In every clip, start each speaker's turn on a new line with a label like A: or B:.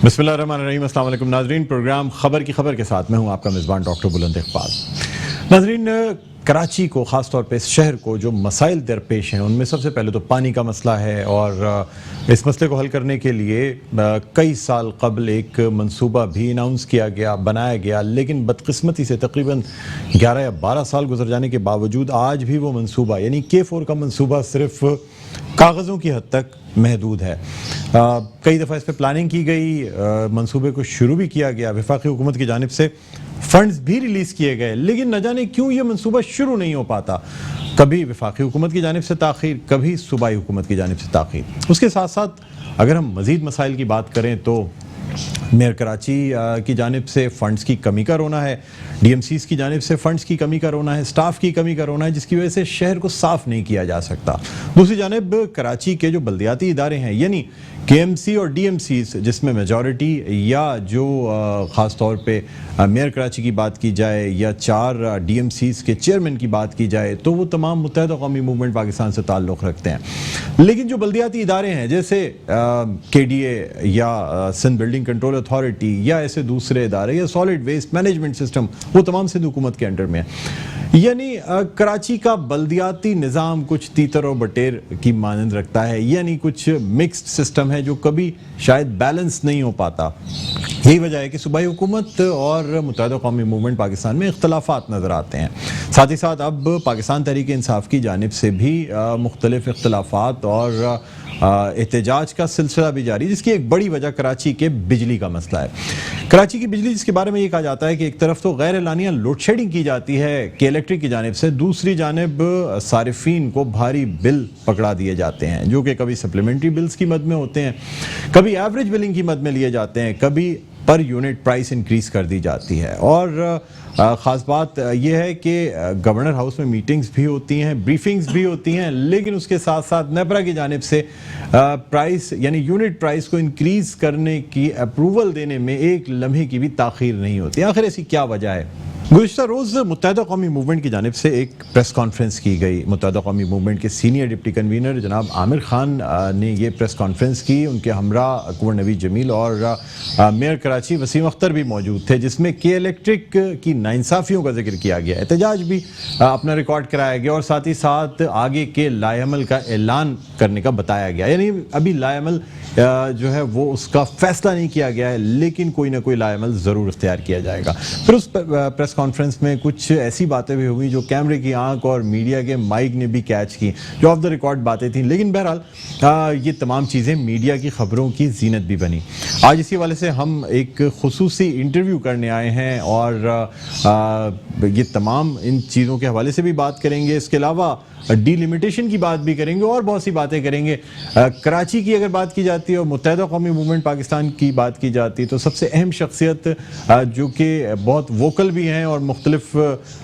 A: بسم اللہ الرحمن الرحیم۔ السلام علیکم ناظرین، پروگرام خبر کی خبر کے ساتھ میں ہوں آپ کا میزبان ڈاکٹر بلند اقبال۔ ناظرین، کراچی کو، خاص طور پہ اس شہر کو جو مسائل درپیش ہیں ان میں سب سے پہلے تو پانی کا مسئلہ ہے، اور اس مسئلے کو حل کرنے کے لیے کئی سال قبل ایک منصوبہ بھی اناؤنس کیا گیا، بنایا گیا، لیکن بدقسمتی سے تقریباً 11 یا 12 سال گزر جانے کے باوجود آج بھی وہ منصوبہ یعنی K4 کا منصوبہ صرف کاغذوں کی حد تک محدود ہے۔ کئی دفعہ اس پہ پلاننگ کی گئی، منصوبے کو شروع بھی کیا گیا، وفاقی حکومت کی جانب سے فنڈز بھی ریلیز کیے گئے، لیکن نہ جانے کیوں یہ منصوبہ شروع نہیں ہو پاتا۔ کبھی وفاقی حکومت کی جانب سے تاخیر، کبھی صوبائی حکومت کی جانب سے تاخیر۔ اس کے ساتھ ساتھ اگر ہم مزید مسائل کی بات کریں تو میئر کراچی کی جانب سے فنڈز کی کمی کا رونا ہے، ڈی ایم سیز کی جانب سے فنڈز کی کمی کا رونا ہے، سٹاف کی کمی کا رونا ہے، جس کی وجہ سے شہر کو صاف نہیں کیا جا سکتا۔ دوسری جانب کراچی کے جو بلدیاتی ادارے ہیں یعنی KMC اور DMCs، جس میں میجورٹی یا جو خاص طور پہ میئر کراچی کی بات کی جائے یا 4 DMCs کے چیئرمین کی بات کی جائے تو وہ تمام متحدہ قومی موومنٹ پاکستان سے تعلق رکھتے ہیں، لیکن جو بلدیاتی ادارے ہیں جیسے KDA یا سندھ بلڈنگ کنٹرول اتھارٹی یا ایسے دوسرے ادارے یا سالڈ ویسٹ مینجمنٹ سسٹم، وہ تمام سندھ حکومت کے انڈر میں ہیں۔ یعنی کراچی کا بلدیاتی نظام کچھ تیتر اور بٹیر کی مانند رکھتا ہے، یعنی کچھ مکسڈ سسٹم ہے جو کبھی شاید بیلنس نہیں ہو پاتا۔ یہی وجہ ہے کہ صوبائی حکومت اور متحدہ قومی موومنٹ پاکستان میں اختلافات نظر آتے ہیں۔ ساتھ ہی ساتھ اب پاکستان تحریک انصاف کی جانب سے بھی مختلف اختلافات اور احتجاج کا سلسلہ بھی جاری، جس کی ایک بڑی وجہ کراچی کے بجلی کا مسئلہ ہے۔ کراچی کی بجلی، جس کے بارے میں یہ کہا جاتا ہے کہ ایک طرف تو غیر اعلانیہ لوڈ شیڈنگ کی جاتی ہے K-Electric کی جانب سے، دوسری جانب صارفین کو بھاری بل پکڑا دیے جاتے ہیں جو کہ کبھی سپلیمنٹری بلز کی مد میں ہوتے ہیں، کبھی ایوریج بلنگ کی مد میں لیے جاتے ہیں، کبھی پر یونٹ پرائس انکریز کر دی جاتی ہے۔ اور خاص بات یہ ہے کہ گورنر ہاؤس میں میٹنگز بھی ہوتی ہیں، بریفنگز بھی ہوتی ہیں، لیکن اس کے ساتھ ساتھ نیپرا کی جانب سے پرائس یعنی یونٹ پرائس کو انکریز کرنے کی اپروول دینے میں ایک لمحے کی بھی تاخیر نہیں ہوتی۔ آخر ایسی کیا وجہ ہے؟ گزشتہ روز متحدہ قومی موومنٹ کی جانب سے ایک پریس کانفرنس کی گئی۔ متحدہ قومی موومنٹ کے سینئر ڈپٹی کنوینر جناب عامر خان نے یہ پریس کانفرنس کی، ان کے ہمراہ کنور نوید جمیل اور میئر کراچی وسیم اختر بھی موجود تھے، جس میں K-Electric کی ناانصافیوں کا ذکر کیا گیا، احتجاج بھی اپنا ریکارڈ کرایا گیا اور ساتھ ہی ساتھ آگے کے لائحہ عمل کا اعلان کرنے کا بتایا گیا۔ یعنی ابھی لائحہ عمل جو ہے وہ اس کا فیصلہ نہیں کیا گیا ہے، لیکن کوئی نہ کوئی لائحہ عمل ضرور اختیار کیا جائے گا۔ پھر اس پریس کانفرنس میں کچھ ایسی باتیں بھی ہوئی جو کیمرے کی آنکھ اور میڈیا کے مائک نے بھی کیچ کی، جو آف دا ریکارڈ باتیں تھیں، لیکن بہرحال یہ تمام چیزیں میڈیا کی خبروں کی زینت بھی بنی۔ آج اسی حوالے سے ہم ایک خصوصی انٹرویو کرنے آئے ہیں اور یہ تمام ان چیزوں کے حوالے سے بھی بات کریں گے، اس کے علاوہ ڈی لمیٹیشن کی بات بھی کریں گے اور بہت سی باتیں کریں گے۔ کراچی کی اگر بات کی جاتی ہے اور متحدہ قومی موومنٹ پاکستان کی بات کی جاتی ہے تو سب سے اہم شخصیت جو کہ بہت ووکل بھی ہیں اور مختلف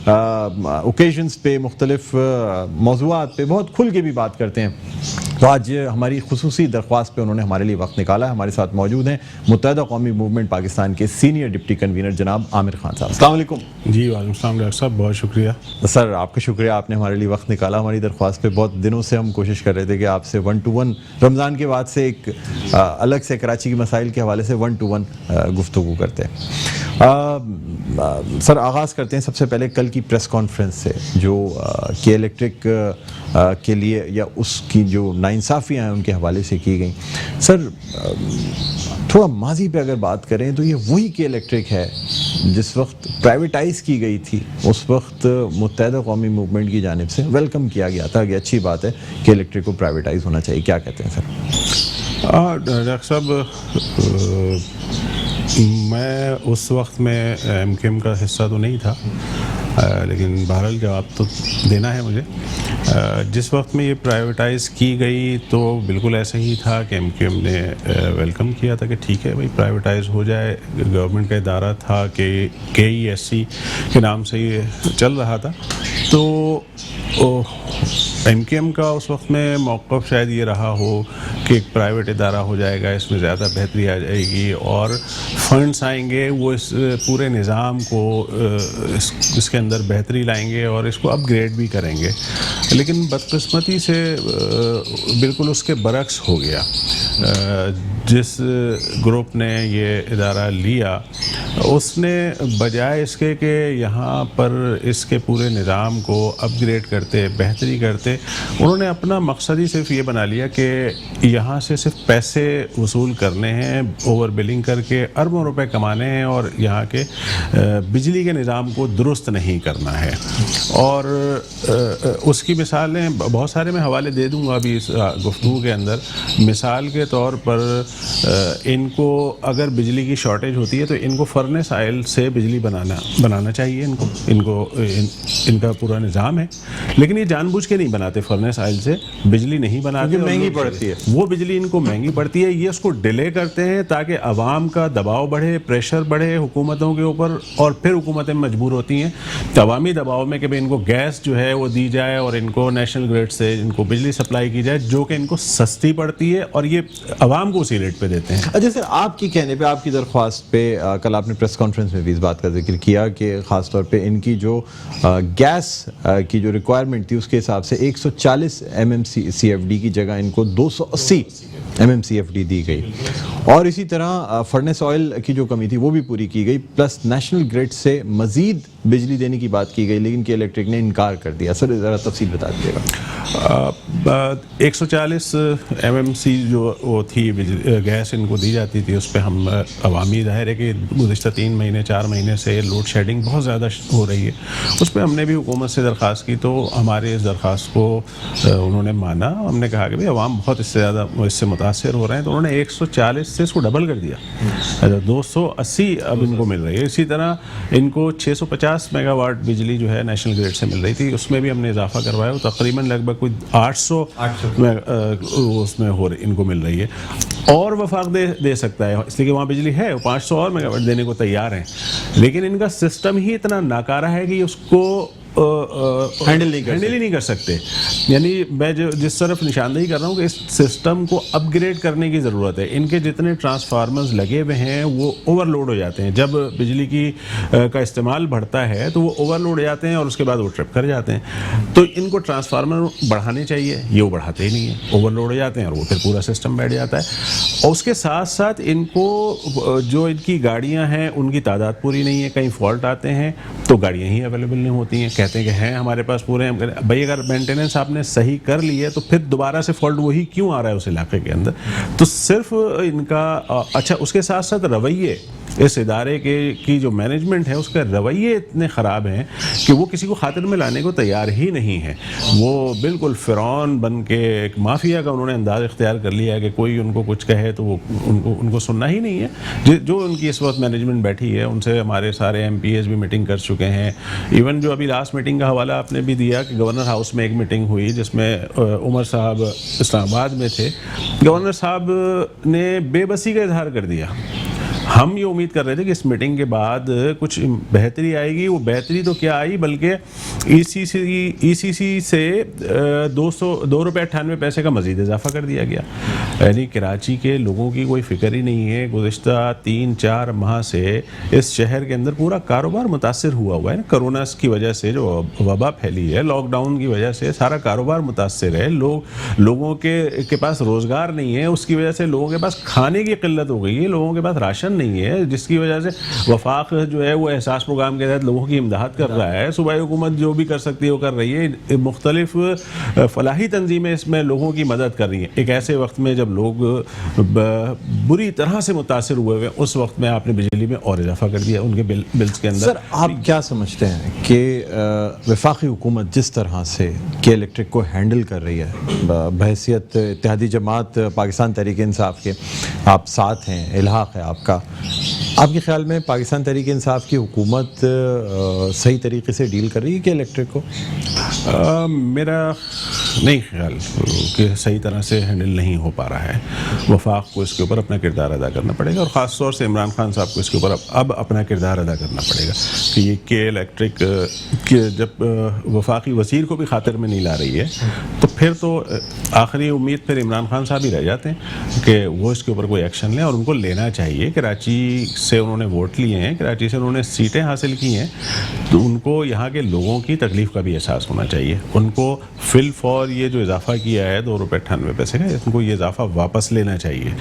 A: اوکیزنز پہ، مختلف موضوعات پہ بہت کھل کے بھی بات کرتے ہیں، تو آج ہماری خصوصی درخواست پہ انہوں نے ہمارے لیے وقت نکالا ہے۔ ہمارے ساتھ موجود ہیں متحدہ قومی موومنٹ پاکستان کے سینئر ڈپٹی کنوینر جناب عامر خان صاحب۔ السلام علیکم۔
B: جی وعلیکم السلام ڈاکٹر صاحب، بہت شکریہ۔
A: سر آپ کا شکریہ، آپ نے ہمارے لیے وقت نکالا ہماری درخواست پہ۔ بہت دنوں سے ہم کوشش کر رہے تھے کہ آپ سے 1 to 1 رمضان کے بعد سے ایک الگ سے کراچی کے مسائل کے حوالے سے 1 to 1 گفتگو کرتے ہیں۔ سر آغاز کرتے ہیں سب سے پہلے کل کی پریس کانفرنس سے، جو K-Electric کے لیے یا اس کی جو ناانصافیاں ہیں ان کے حوالے سے کی گئیں۔ سر تھوڑا ماضی پہ اگر بات کریں تو یہ وہی K-Electric ہے جس وقت پرائیویٹائز کی گئی تھی، اس وقت متحدہ قومی موومنٹ کی جانب سے ویلکم کیا گیا تھا کہ اچھی بات ہے K-Electric کو پرائیویٹائز ہونا چاہیے، کیا کہتے ہیں سر؟
B: ڈاکٹر صاحب، میں اس وقت میں MKM کا حصہ تو نہیں تھا، لیکن بہرحال جواب تو دینا ہے مجھے۔ جس وقت میں یہ پرائیویٹائز کی گئی تو بالکل ایسا ہی تھا کہ MKM نے ویلکم کیا تھا کہ ٹھیک ہے بھائی پرائیویٹائز ہو جائے۔ گورنمنٹ کا ادارہ تھا کہ KESC کے نام سے یہ چل رہا تھا، تو MKM کا اس وقت میں موقف شاید یہ رہا ہو کہ ایک پرائیویٹ ادارہ ہو جائے گا، اس میں زیادہ بہتری آ جائے گی اور فنڈس آئیں گے، وہ اس پورے نظام کو اس کے اندر بہتری لائیں گے اور اس کو اپ گریڈ بھی کریں گے۔ لیکن بدقسمتی سے بالکل اس کے برعکس ہو گیا. جس گروپ نے یہ ادارہ لیا اس نے بجائے اس کے کہ یہاں پر اس کے پورے نظام کو اپ گریڈ کرتے, بہتری کرتے, انہوں نے اپنا مقصد ہی صرف یہ بنا لیا کہ یہاں سے صرف پیسے وصول کرنے ہیں, اوور بلنگ کر کے اربوں روپے کمانے ہیں, اور یہاں کے بجلی کے نظام کو درست نہیں کرنا ہے. اور اس کی مثالیں بہت سارے میں حوالے دے دوں گا ابھی اس گفتگو کے اندر. مثال کے طور پر ان کو اگر بجلی کی شارٹیج ہوتی ہے تو ان کو فرنس آئل سے بجلی بنانا چاہیے. ان کا پورا نظام ہے, لیکن یہ جان بوجھ کے نہیں بناتے. فرنس آئل سے بجلی نہیں بناتے,
A: مہنگی پڑتی ہے.
B: وہ بجلی ان کو مہنگی پڑتی ہے. یہ اس کو ڈیلے کرتے ہیں تاکہ عوام کا دباؤ بڑھے, پریشر بڑھے حکومتوں کے اوپر, اور پھر حکومتیں مجبور ہوتی ہیں عوامی دباؤ میں کہ ان کو گیس جو ہے وہ دی جائے اور ان کو نیشنل گریڈ سے ان کو بجلی سپلائی کی جائے, جو کہ ان کو سستی پڑتی ہے, اور یہ عوام کو اسی ریٹ پہ دیتے ہیں.
A: اچھا سر, آپ کی کہنے پہ, آپ کی درخواست پہ کل آپ نے پریس کانفرنس میں بھی اس بات کا ذکر کیا کہ خاص طور پہ ان کی جو گیس کی جو ریکوائرمنٹ تھی اس کے حساب سے 140 MMCFD کی جگہ ان کو 280 MMCFD دی گئی, اور اسی طرح فرنس آئل کی جو کمی تھی وہ بھی پوری کی گئی, پلس نیشنل گریڈ سے مزید بجلی دینے کی بات کی گئی, لیکن کہ الیکٹرک نے انکار کر دیا. سر ذرا تفصیل بتا دیجیے گا.
B: 140 MMC جو وہ تھی گیس ان کو دی جاتی تھی, اس پہ ہم عوامی ظاہر ہے کہ گزشتہ 3 مہینے 4 مہینے سے لوڈ شیڈنگ بہت زیادہ ہو رہی ہے. اس پہ ہم نے بھی حکومت سے درخواست کی, تو ہمارے اس درخواست کو انہوں نے مانا. ہم نے کہا کہ بھائی عوام بہت اس سے زیادہ اس سے متاثر ہو رہے ہیں, تو انہوں نے 140 سے اس کو ڈبل کر دیا, 280 اب ان کو مل رہی ہے. اسی طرح ان کو 650 میگا واٹ بجلی جو ہے نیشنل گریڈ سے مل رہی تھی, اس میں بھی ہم نے اضافہ کروایا, وہ تقریباً لگ بھگ کوئی 800 اس میں ان کو مل رہی ہے. اور وفاق دے سکتا ہے, اس لیے کہ وہاں بجلی ہے, وہ 500 اور میگا واٹ دینے کو تیار ہیں, لیکن ان کا سسٹم ہی اتنا ناکارہ ہے کہ اس کو ہینڈل ہی نہیں کر سکتے. یعنی میں جس طرف نشاندہی کر رہا ہوں کہ اس سسٹم کو اپ گریڈ کرنے کی ضرورت ہے. ان کے جتنے ٹرانسفارمرز لگے ہوئے ہیں وہ اوور لوڈ ہو جاتے ہیں. جب بجلی کی کا استعمال بڑھتا ہے تو وہ اوور لوڈ ہو جاتے ہیں, اور اس کے بعد وہ ٹرپ کر جاتے ہیں. تو ان کو ٹرانسفارمر بڑھانے چاہیے, یہ وہ بڑھاتے ہی نہیں ہیں, اوور لوڈ ہو جاتے ہیں, اور وہ پھر پورا سسٹم بیٹھ جاتا ہے. اور اس کے ساتھ ساتھ ان کو جو ان کی گاڑیاں ہیں ان کی تعداد پوری نہیں ہے, کہیں فالٹ آتے ہیں تو گاڑیاں ہی اویلیبل نہیں ہوتی ہیں. کہتے ہیں کہ ہیں ہمارے پاس پورے ہیں, بھائی اگر مینٹیننس آپ نے صحیح کر لی ہے تو پھر دوبارہ سے فالٹ وہی کیوں آ رہا ہے اس علاقے کے اندر. تو صرف ان کا اچھا, اس کے ساتھ ساتھ رویے, اس ادارے کی جو مینجمنٹ ہے اس کے رویے اتنے خراب ہیں کہ وہ کسی کو خاطر میں لانے کو تیار ہی نہیں ہے. وہ بالکل فرعون بن کے ایک مافیا کا انہوں نے انداز اختیار کر لیا ہے کہ کوئی ان کو کچھ کہے تو وہ ان کو سننا ہی نہیں ہے. جو ان کی اس وقت مینجمنٹ بیٹھی ہے ان سے ہمارے سارے MPs بھی میٹنگ کر چکے ہیں. ایون جو ابھی لاسٹ میٹنگ کا حوالہ آپ نے بھی دیا کہ گورنر ہاؤس میں ایک میٹنگ ہوئی جس میں عمر صاحب اسلام آباد میں تھے. گورنر صاحب نے بے بسی کا اظہار کر دیا. ہم یہ امید کر رہے تھے کہ اس میٹنگ کے بعد کچھ بہتری آئے گی. وہ بہتری تو کیا آئی, بلکہ ECC سے 2 روپے 98 پیسے کا مزید اضافہ کر دیا گیا. یعنی کراچی کے لوگوں کی کوئی فکر ہی نہیں ہے. گزشتہ 3-4 ماہ سے اس شہر کے اندر پورا کاروبار متاثر ہوا ہے. کرونا کی وجہ سے جو وبا پھیلی ہے, لاک ڈاؤن کی وجہ سے سارا کاروبار متاثر ہے. لوگوں کے پاس روزگار نہیں ہے, اس کی وجہ سے لوگوں کے پاس کھانے کی قلت ہو گئی ہے, لوگوں کے پاس راشن نہیں ہے, جس کی وجہ سے وفاق جو ہے وہ احساس پروگرام کے تحت لوگوں کی امداد کر رہا ہے. صوبائی حکومت جو بھی کر سکتی ہے وہ کر رہی ہے. مختلف فلاحی تنظیمیں اس میں لوگوں کی مدد کر رہی ہیں. ایک ایسے وقت میں جب لوگ بری طرح سے متاثر ہوئے ہوئے, اس وقت میں آپ نے بجلی میں اور اضافہ کر دیا ان کے بلز کے اندر.
A: سر آپ کیا سمجھتے ہیں کہ وفاقی حکومت جس طرح سے کہ الیکٹرک کو ہینڈل کر رہی ہے بحیثیت اتحادی جماعت پاکستان تحریک انصاف کے, آپ ساتھ ہیں, الحاق ہے آپ کا, آپ کے خیال میں پاکستان تحریک انصاف کی حکومت صحیح طریقے سے ڈیل کر رہی ہے کہ الیکٹرک کو؟
B: میرا نہیں خیال کہ صحیح طرح سے ہینڈل نہیں ہو پا رہا ہے. وفاق کو اس کے اوپر اپنا کردار ادا کرنا پڑے گا، اور خاص طور سے عمران خان صاحب کو اس کے اوپر اب اپنا کردار ادا کرنا پڑے گا کہ یہ کے الیکٹرک جب وفاقی وزیر کو بھی خاطر میں نہیں لا رہی ہے تو پھر تو آخری امید پھر عمران خان صاحب ہی رہ جاتے ہیں کہ وہ اس کے اوپر کوئی ایکشن لیں، اور ان کو لینا چاہیے. کراچی سے انہوں نے ووٹ لیے ہیں، کراچی سے انہوں نے سیٹیں حاصل کی ہیں، تو ان کو یہاں کے لوگوں کی تکلیف کا بھی احساس ہونا چاہیے. ان کو فل فور یہ جو اضافہ کیا ہے ₹2.98 کا، ان کو یہ اضافہ واپس لینا چاہیے.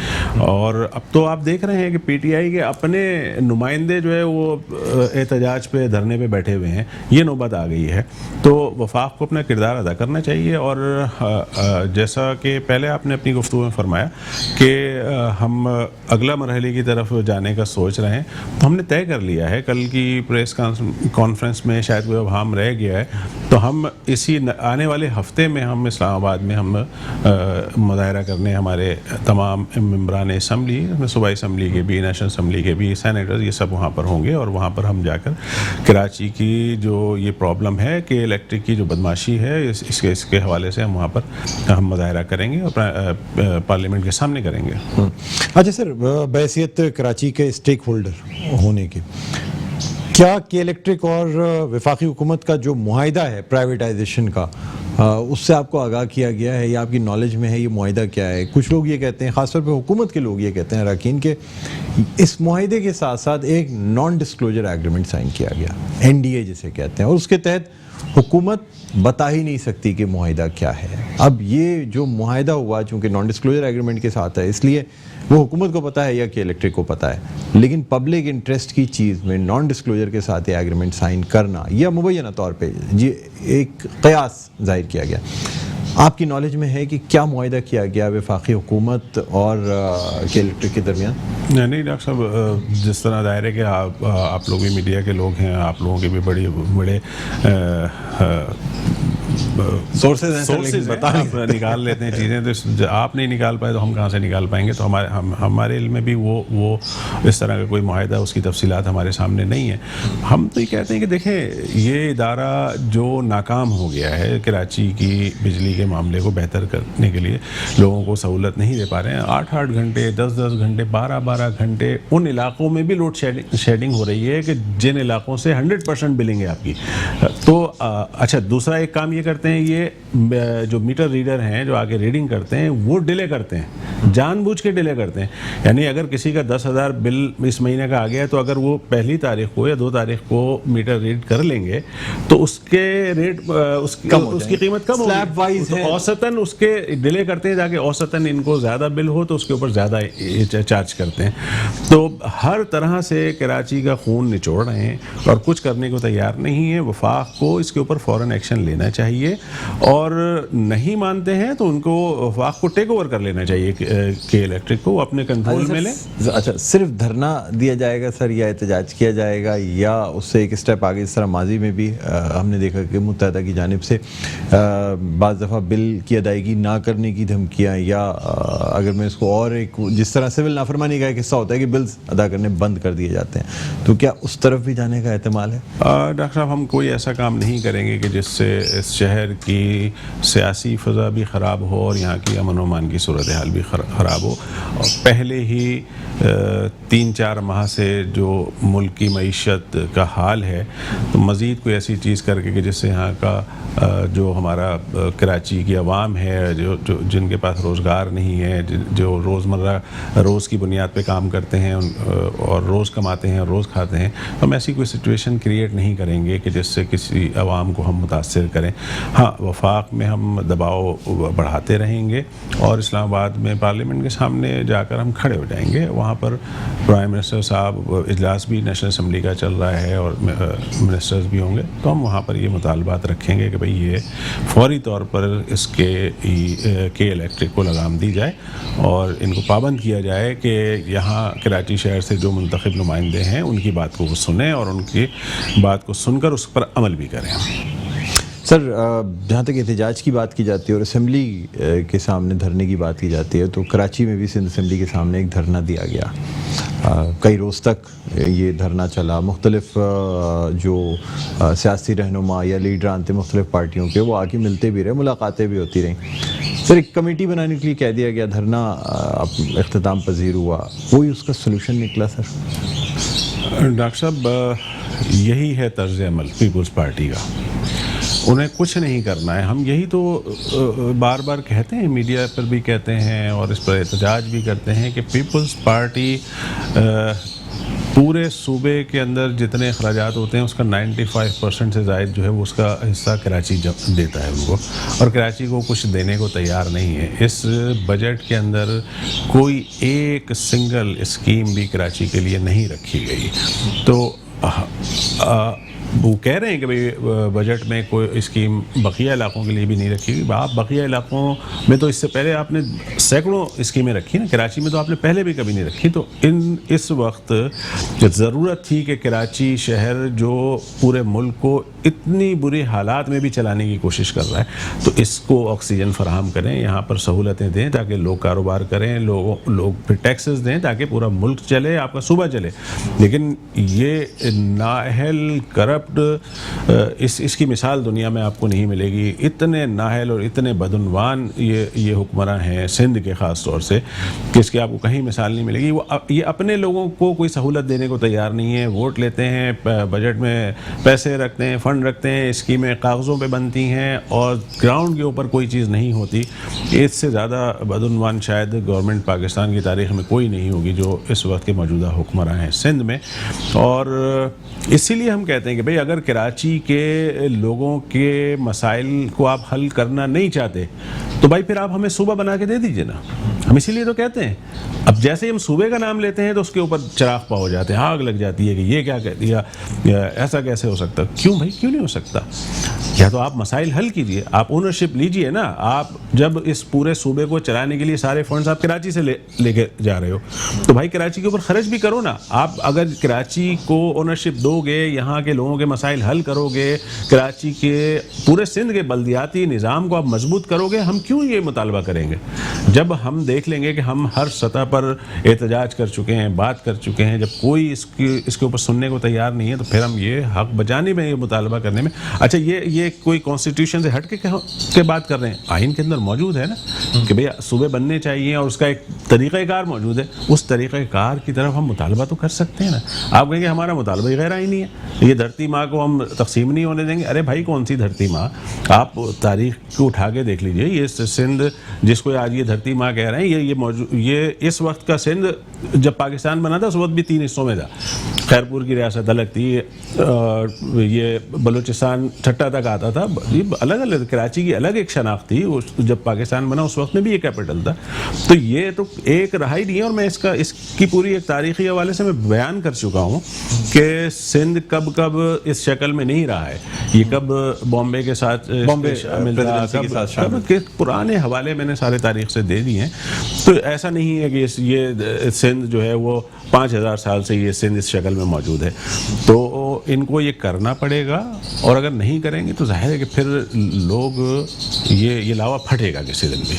B: اور اب تو آپ دیکھ رہے ہیں کہ پی ٹی آئی کے اپنے نمائندے جو ہے وہ احتجاج پہ دھرنے پہ بیٹھے ہوئے ہیں. یہ نوبت آ گئی ہے. تو وفاق کو اپنا کردار ادا کرنا چاہیے. اور جیسا کہ پہلے آپ نے اپنی گفتگو میں فرمایا کہ ہم اگلا مرحلے کی طرف جانے کا سوچ رہے ہیں، تو ہم نے طے کر لیا ہے. کل کی پریس کانفرنس میں شاید وہ ابہام رہ گیا ہے، تو ہم اسی آنے والے ہفتے میں ہم اسلام آباد میں ہم مظاہرہ کرنے، ہمارے تمام ممبران اسمبلی، صوبائی اسمبلی کے بھی، نیشنل اسمبلی کے بھی، سینیٹرز، یہ سب وہاں پر ہوں گے. اور وہاں پر ہم جا کر کراچی کی جو یہ پرابلم ہے کہ الیکٹرک کی جو بدماشی ہے، اس کے حوالے سے ہم وہاں پر ہم مظاہرہ کریں گے اور پارلیمنٹ کے سامنے کریں گے.
A: اچھا سر، بحیثیت کراچی کے اسٹیک ہولڈر ہونے کے، کیا کہ الیکٹرک اور وفاقی حکومت کا جو معاہدہ ہے پرائیویٹائزیشن کا، اس سے آپ کو آگاہ کیا گیا ہے یا آپ کی نالج میں ہے یہ معاہدہ کیا ہے؟ کچھ لوگ یہ کہتے ہیں، خاص طور پہ حکومت کے لوگ یہ کہتے ہیں اراکین، کہ اس معاہدے کے ساتھ ساتھ ایک نان ڈسکلوجر ایگریمنٹ سائن کیا گیا، NDA جسے کہتے ہیں، اور اس کے تحت حکومت بتا ہی نہیں سکتی کہ معاہدہ کیا ہے. اب یہ جو معاہدہ ہوا چونکہ نان ڈسکلوجر ایگریمنٹ کے ساتھ ہے، اس لیے وہ حکومت کو پتہ ہے یا کہ الیکٹرک کو پتہ ہے، لیکن پبلک انٹرسٹ کی چیز میں نان ڈسکلوجر کے ساتھ یہ ایگریمنٹ سائن کرنا یا مبینہ طور پہ یہ ایک قیاس ظاہر کیا گیا. آپ کی نالج میں ہے کہ کیا معاہدہ کیا گیا وفاقی حکومت اور کہ الیکٹرک کے درمیان؟
B: نہیں ڈاکٹر صاحب، جس طرح ظاہر ہے کہ آپ لوگ بھی میڈیا کے لوگ ہیں، آپ لوگوں کے بھی بڑے سورسز آپ نکال لیتے ہیں چیزیں، تو آپ نہیں نکال پائے تو ہم کہاں سے نکال پائیں گے؟ تو ہمارے علم میں بھی وہ اس طرح کا کوئی معاہدہ، اس کی تفصیلات ہمارے سامنے نہیں ہیں. ہم تو یہ کہتے ہیں کہ دیکھیں، یہ ادارہ جو ناکام ہو گیا ہے، کراچی کی بجلی کے معاملے کو بہتر کرنے کے لیے لوگوں کو سہولت نہیں دے پا رہے ہیں. 8 گھنٹے، 10 گھنٹے، 12 گھنٹے ان علاقوں میں بھی لوڈ شیڈنگ ہو رہی ہے کہ جن علاقوں سے 100% بلنگ ہے آپ کی. تو اچھا، دوسرا ایک کام یہ کرتے ہیں، یہ جو میٹر ریڈر ہیں جو آگے ریڈنگ کرتے ہیں، وہ ڈیلے کرتے ہیں، جان بوجھ کے ڈیلے کرتے ہیں. یعنی اگر کسی کا 10,000 بل اس مہینے کا آ گیا ہے، تو اگر وہ پہلی تاریخ کو یا 2 تاریخ کو میٹر ریڈ کر لیں گے تو اس کے ریٹ، اس کی قیمت کم ہوگی. اوسطاً اس کے ڈیلے کرتے ہیں تاکہ اوسطاً ان کو زیادہ بل ہو تو اس کے اوپر زیادہ چارج کرتے ہیں. تو ہر طرح سے کراچی کا خون نچوڑ رہے ہیں اور کچھ کرنے کو تیار نہیں ہے. وفاق کو اس کے اوپر فوراً ایکشن لینا چاہیے، اور نہیں مانتے ہیں تو ان کو وفاق کو ٹیک اوور کر لینا چاہیے کہ الیکٹرک کو اپنے کنٹرول میں لیں.
A: اچھا، صرف دھرنا دیا جائے گا سر یا احتجاج کیا جائے گا، یا اس سے ایک اسٹیپ آگے؟ اس طرح ماضی میں بھی ہم نے دیکھا کہ متحدہ کی جانب سے بعض دفعہ بل کی ادائیگی نہ کرنے کی دھمکیاں، یا اگر میں اس کو اور ایک، جس طرح سول نافرمانی کا ایک حصہ ہوتا ہے کہ بلز ادا کرنے بند کر دیے جاتے ہیں، تو کیا اس طرف بھی جانے کا احتمال ہے؟
B: ڈاکٹر صاحب، ہم کوئی ایسا کام نہیں کریں گے کہ جس سے اس شہر کی سیاسی فضا بھی خراب ہو اور یہاں کی امن و امان کی صورتحال بھی خراب ہو. پہلے ہی 3-4 ماہ سے جو ملک کی معیشت کا حال ہے، تو مزید کوئی ایسی چیز کر کے کہ جس سے یہاں کا جو ہمارا کراچی کی عوام ہے، جو جن کے پاس روزگار نہیں ہے، جو روزمرہ روز کی بنیاد پہ کام کرتے ہیں اور روز کماتے ہیں اور روز کھاتے ہیں، ہم ایسی کوئی سچویشن کریٹ نہیں کریں گے کہ جس سے کسی عوام کو ہم متاثر کریں. ہاں، وفاق میں ہم دباؤ بڑھاتے رہیں گے اور اسلام آباد میں پارلیمنٹ کے سامنے جا کر ہم کھڑے ہو جائیں گے. وہاں پر پرائم منسٹر صاحب، اجلاس بھی نیشنل اسمبلی کا چل رہا ہے اور منسٹرز بھی ہوں گے، تو ہم وہاں پر یہ مطالبات رکھیں گے کہ بھئی یہ فوری طور پر اس کے الیکٹرک کو لگام دی جائے اور ان کو پابند کیا جائے کہ یہاں کراچی شہر سے جو منتخب نمائندے ہیں ان کی بات کو وہ سنیں اور ان کی بات کو سن کر اس پر عمل بھی کریں.
A: سر جہاں تک احتجاج کی بات کی جاتی ہے اور اسمبلی کے سامنے دھرنے کی بات کی جاتی ہے تو کراچی میں بھی سندھ اسمبلی کے سامنے ایک دھرنا دیا گیا، کئی روز تک یہ دھرنا چلا، مختلف جو سیاسی رہنما یا لیڈران تھے مختلف پارٹیوں کے وہ آ کے ملتے بھی رہے، ملاقاتیں بھی ہوتی رہیں۔ سر ایک کمیٹی بنانے کے لیے کہہ دیا گیا، دھرنا اختتام پذیر ہوا، وہی اس کا سلوشن نکلا سر؟
B: ڈاکٹر صاحب یہی ہے طرز عمل پیپلز پارٹی کا، انہیں کچھ نہیں کرنا ہے۔ ہم یہی تو بار بار کہتے ہیں، میڈیا پر بھی کہتے ہیں اور اس پر احتجاج بھی کرتے ہیں کہ پیپلز پارٹی پورے صوبے کے اندر جتنے اخراجات ہوتے ہیں اس کا 95% سے زائد جو ہے وہ اس کا حصہ کراچی دیتا ہے ان کو، اور کراچی کو کچھ دینے کو تیار نہیں ہے۔ اس بجٹ کے اندر کوئی ایک سنگل اسکیم بھی کراچی کے لیے نہیں رکھی گئی۔ تو وہ کہہ رہے ہیں کہ بھئی بجٹ میں کوئی اسکیم بقیہ علاقوں کے لیے بھی نہیں رکھی گئی۔ آپ بقیہ علاقوں میں تو اس سے پہلے آپ نے سینکڑوں اسکیمیں رکھی نا، کراچی میں تو آپ نے پہلے بھی کبھی نہیں رکھی۔ تو اس وقت ضرورت تھی کہ کراچی شہر جو پورے ملک کو اتنی بری حالات میں بھی چلانے کی کوشش کر رہا ہے تو اس کو آکسیجن فراہم کریں، یہاں پر سہولتیں دیں تاکہ لوگ کاروبار کریں، لوگ پھر ٹیکسز دیں تاکہ پورا ملک چلے، آپ کا صوبہ چلے۔ لیکن یہ نااہل کرپٹ اس کی مثال دنیا میں آپ کو نہیں ملے گی۔ اتنے نااہل اور اتنے بدعنوان یہ حکمراں ہیں سندھ کے خاص طور سے کہ اس کی آپ کو کہیں مثال نہیں ملے گی۔ یہ اپنے لوگوں کو کوئی سہولت دینے کو تیار نہیں ہے، ووٹ لیتے ہیں، بجٹ میں پیسے رکھتے ہیں، فنڈ رکھتے ہیں، اسکیمیں کاغذوں پہ بنتی ہیں اور گراؤنڈ کے اوپر کوئی چیز نہیں ہوتی۔ اس سے زیادہ بدعنوان شاید گورنمنٹ پاکستان کی تاریخ میں کوئی نہیں ہوگی جو اس وقت کے موجودہ حکمراں ہیں سندھ میں۔ اور اسی لیے ہم کہتے ہیں کہ بھئی اگر کراچی کے لوگوں کے مسائل کو آپ حل کرنا نہیں چاہتے تو بھائی پھر آپ ہمیں صوبہ بنا کے دے دیجئے نا۔ ہم اسی لیے تو کہتے ہیں، اب جیسے ہم صوبے کا نام لیتے ہیں تو اس کے اوپر چراغ پا ہو جاتے ہیں، آگ لگ جاتی ہے کہ یہ کیا کہہ دیا، ایسا کیسے ہو سکتا؟ کیوں بھائی، کیوں نہیں ہو سکتا؟ یا تو آپ مسائل حل کیجئے، آپ اونرشپ لیجئے نا۔ آپ جب اس پورے صوبے کو چلانے کے لیے سارے فنڈز آپ کراچی سے لے کے جا رہے ہو تو بھائی کراچی کے اوپر خرچ بھی کرو نا۔ آپ اگر کراچی کو اونرشپ دو گے، یہاں کے لوگوں کے مسائل حل کرو گے، کراچی کے پورے سندھ کے بلدیاتی نظام کو آپ مضبوط کرو گے، ہم کیوں یہ مطالبہ کریں گے؟ جب ہم دیکھ لیں گے کہ ہم ہر سطح پر احتجاج کر چکے ہیں، بات کر چکے ہیں، جب کوئی اس کے اوپر سننے کو تیار نہیں ہے تو پھر ہم یہ حق بجانے میں، یہ مطالبہ کرنے میں، اچھا یہ کوئی کانسٹیٹیوشن سے ہٹ کے بات کر رہے ہیں، آئین کے اندر موجود ہے نا کہ بھئی صوبے بننے چاہیے اور اس کا ایک طریقہ کار موجود ہے، اس طریقہ کار کی طرف ہم مطالبہ تو کر سکتے ہیں نا۔ آپ کہیں گے ہمارا مطالبہ ہی غیر آئینی ہے، یہ دھرتی ماں کو ہم تقسیم نہیں ہونے دیں گے۔ ارے بھائی کون سی دھرتی ماں؟ آپ تاریخ کو اٹھا کے دیکھ لیجئے، یہ سندھ جس کو آج یہ دھرتی ماں کہہ رہے ہیں، یہ اس وقت کا سندھ جب پاکستان بنا تھا اس وقت بھی 3 حصوں میں تھا۔ خیرپور کی ریاست الگ تھی، یہ بلوچستان ٹھٹا تک آتا تھا، الگ الگ، کراچی کی الگ ایک شناخت تھی۔ جب پاکستان بنا اس وقت میں بھی یہ کیپٹل تھا، تو یہ تو ایک رہا ہی نہیں ہے۔ اور میں اس کی پوری ایک تاریخی حوالے سے میں بیان کر چکا ہوں کہ سندھ کب اس شکل میں نہیں رہا ہے، یہ کب بامبے کے ساتھ شامل تھا، پرانے حوالے میں نے سارے تاریخ سے دے دی ہیں۔ تو ایسا نہیں ہے کہ یہ سندھ جو ہے وہ 5000 سال سے یہ سندھ اس شکل میں موجود ہے۔ تو ان کو یہ کرنا پڑے گا، اور اگر نہیں کریں گے تو ظاہر ہے کہ پھر لوگ یہ لاوا پھٹے گا کسی دن بھی،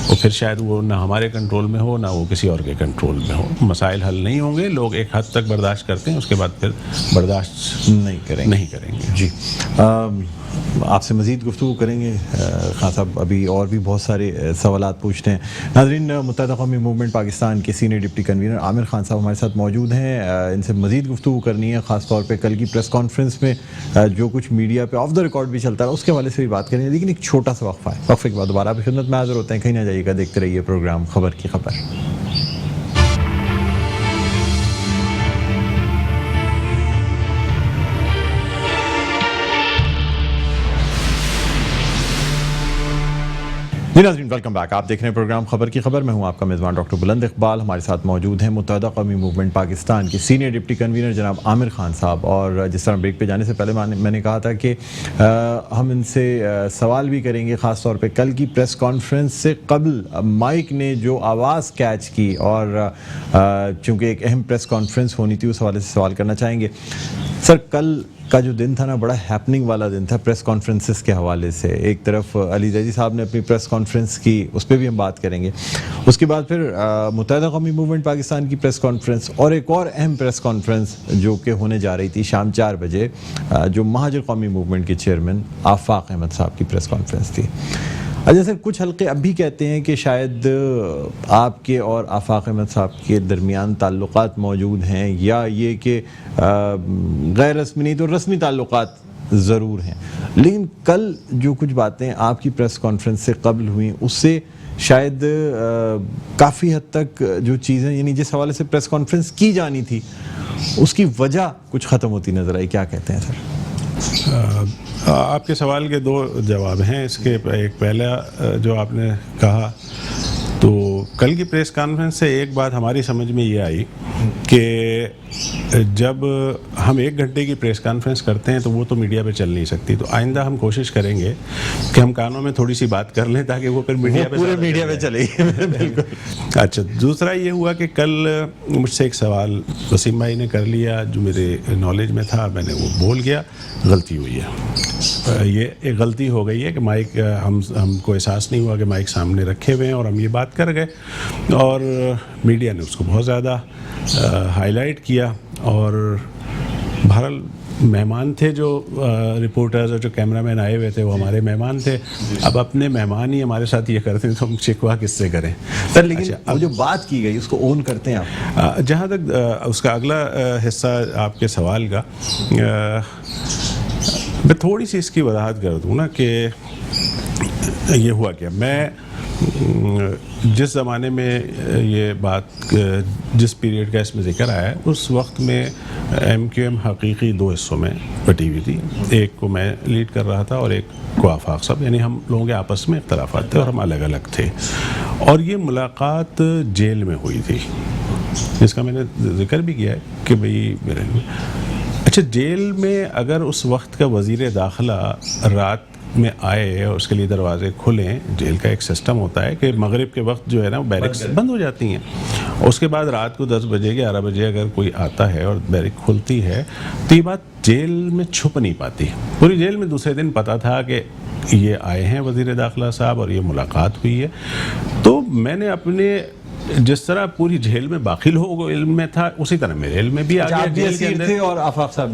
B: اور پھر شاید وہ نہ ہمارے کنٹرول میں ہو نہ وہ کسی اور کے کنٹرول میں ہو۔ مسائل حل نہیں ہوں گے، لوگ ایک حد تک برداشت کرتے ہیں، اس کے بعد پھر برداشت نہیں کریں گے۔ جی
A: آپ سے مزید گفتگو کریں گے خان صاحب، ابھی اور بھی بہت سارے سوالات پوچھتے ہیں۔ ناظرین، متحدہ قومی موومنٹ پاکستان کے senior deputy convener Aamir Khan صاحب ہمارے ساتھ موجود ہیں، ان سے مزید گفتگو کرنی ہے، خاص طور پہ کل کی پریس کانفرنس میں جو کچھ میڈیا پہ آف دا ریکارڈ بھی چلتا ہے اس کے حوالے سے بھی بات کریں گے، لیکن ایک چھوٹا سا وقفہ ہے، وقفے کے بعد دوبارہ آپ کی خدمت میں حاضر ہوتے ہیں۔ کہیں نہ جائیے گا، دیکھتے رہیے پروگرام خبر کی خبر۔ جی ناظرین، ویلکم بیک، آپ دیکھ رہے ہیں پروگرام خبر کی خبر، میں ہوں آپ کا میزبان ڈاکٹر بلند اقبال۔ ہمارے ساتھ موجود ہیں متحدہ قومی موومنٹ پاکستان کے سینئر ڈپٹی کنوینر جناب عامر خان صاحب، اور جس طرح بریک پہ جانے سے پہلے میں نے کہا تھا کہ ہم ان سے سوال بھی کریں گے، خاص طور پہ کل کی پریس کانفرنس سے قبل مائک نے جو آواز کیچ کی، اور چونکہ ایک اہم پریس کانفرنس ہونی تھی اس حوالے سے سوال کرنا چاہیں گے۔ سر، کل کا جو دن تھا نا بڑا ہیپننگ والا دن تھا پریس کانفرنسز کے حوالے سے. ایک طرف علی زیدی صاحب نے اپنی پریس کانفرنس کی, اس پہ بھی ہم بات کریں گے. اس کے بعد پھر متحدہ قومی موومنٹ پاکستان کی پریس کانفرنس, اور ایک اور اہم پریس کانفرنس جو کہ ہونے جا رہی تھی شام 4 بجے, جو مہاجر قومی موومنٹ کے چیئرمین آفاق احمد صاحب کی پریس کانفرنس تھی. اچھا سر, کچھ حلقے اب بھی کہتے ہیں کہ شاید آپ کے اور آفاق احمد صاحب کے درمیان تعلقات موجود ہیں, یا یہ کہ غیر رسمی نہیں تو رسمی تعلقات ضرور ہیں. لیکن کل جو کچھ باتیں آپ کی پریس کانفرنس سے قبل ہوئیں, اس سے شاید کافی حد تک جو چیزیں, یعنی جس حوالے سے پریس کانفرنس کی جانی تھی, اس کی وجہ کچھ ختم ہوتی نظر آئی. کیا کہتے ہیں سر؟
B: آپ کے سوال کے 2 جواب ہیں اس کے. ایک پہلا جو آپ نے کہا, تو کل کی پریس کانفرنس سے ایک بات ہماری سمجھ میں یہ آئی کہ جب ہم 1 گھنٹے کی پریس کانفرنس کرتے ہیں تو وہ تو میڈیا پہ چل نہیں سکتی. تو آئندہ ہم کوشش کریں گے کہ ہم کانوں میں تھوڑی سی بات کر لیں تاکہ وہ پھر میڈیا پہ
A: چلے گی. بالکل.
B: اچھا, دوسرا یہ ہوا کہ کل مجھ سے ایک سوال وسیم بھائی نے کر لیا جو میرے نالج میں تھا, میں نے وہ بول گیا, غلطی ہوئی ہے. یہ ایک غلطی ہو گئی ہے کہ مائک ہم کو احساس نہیں ہوا کہ مائک سامنے رکھے ہوئے ہیں اور ہم یہ بات کر گئے, اور میڈیا نے اس کو بہت زیادہ ہائی لائٹ کیا. اور بہرحال مہمان تھے جو رپورٹرز اور جو کیمرہ مین آئے ہوئے تھے وہ ہمارے مہمان تھے. اب اپنے مہمان ہی ہمارے ساتھ یہ کرتے ہیں تو ہم شکوہ کس سے کریں
A: سر؟ لیکن وہ جو بات کی گئی اس کو اون کرتے ہیں آپ؟
B: جہاں تک اس کا اگلا حصہ آپ کے سوال کا, میں تھوڑی سی اس کی وضاحت کر دوں نا کہ یہ ہوا کیا. میں جس زمانے میں یہ بات, جس پیریڈ کا اس میں ذکر آیا ہے, اس وقت میں ایم کیو ایم حقیقی 2 حصوں میں بٹی ہوئی تھی. ایک کو میں لیڈ کر رہا تھا اور ایک کو آفاق صاحب, یعنی ہم لوگوں کے آپس میں اختلافات تھے اور ہم الگ الگ تھے. اور یہ ملاقات جیل میں ہوئی تھی, جس کا میں نے ذکر بھی کیا ہے کہ بھئی میرے اچھا جیل میں اگر اس وقت کا وزیر داخلہ رات میں آئے اور اس کے لیے دروازے کھلیں, جیل کا ایک سسٹم ہوتا ہے کہ مغرب کے وقت جو ہے نا بیرکس بند ہو جاتی ہیں, اس کے بعد رات کو 10 بجے 11 بجے اگر کوئی آتا ہے اور بیرک کھلتی ہے تو یہ بات جیل میں چھپ نہیں پاتی. پوری جیل میں دوسرے دن پتہ تھا کہ یہ آئے ہیں وزیر داخلہ صاحب اور یہ ملاقات ہوئی ہے. تو میں نے اپنے جس طرح پوری جیل میں باقی لوگوں کو علم میں تھا اسی طرح میرے علم میں بھی آ گیا.
A: جیل کے اندر اور آفاق صاحب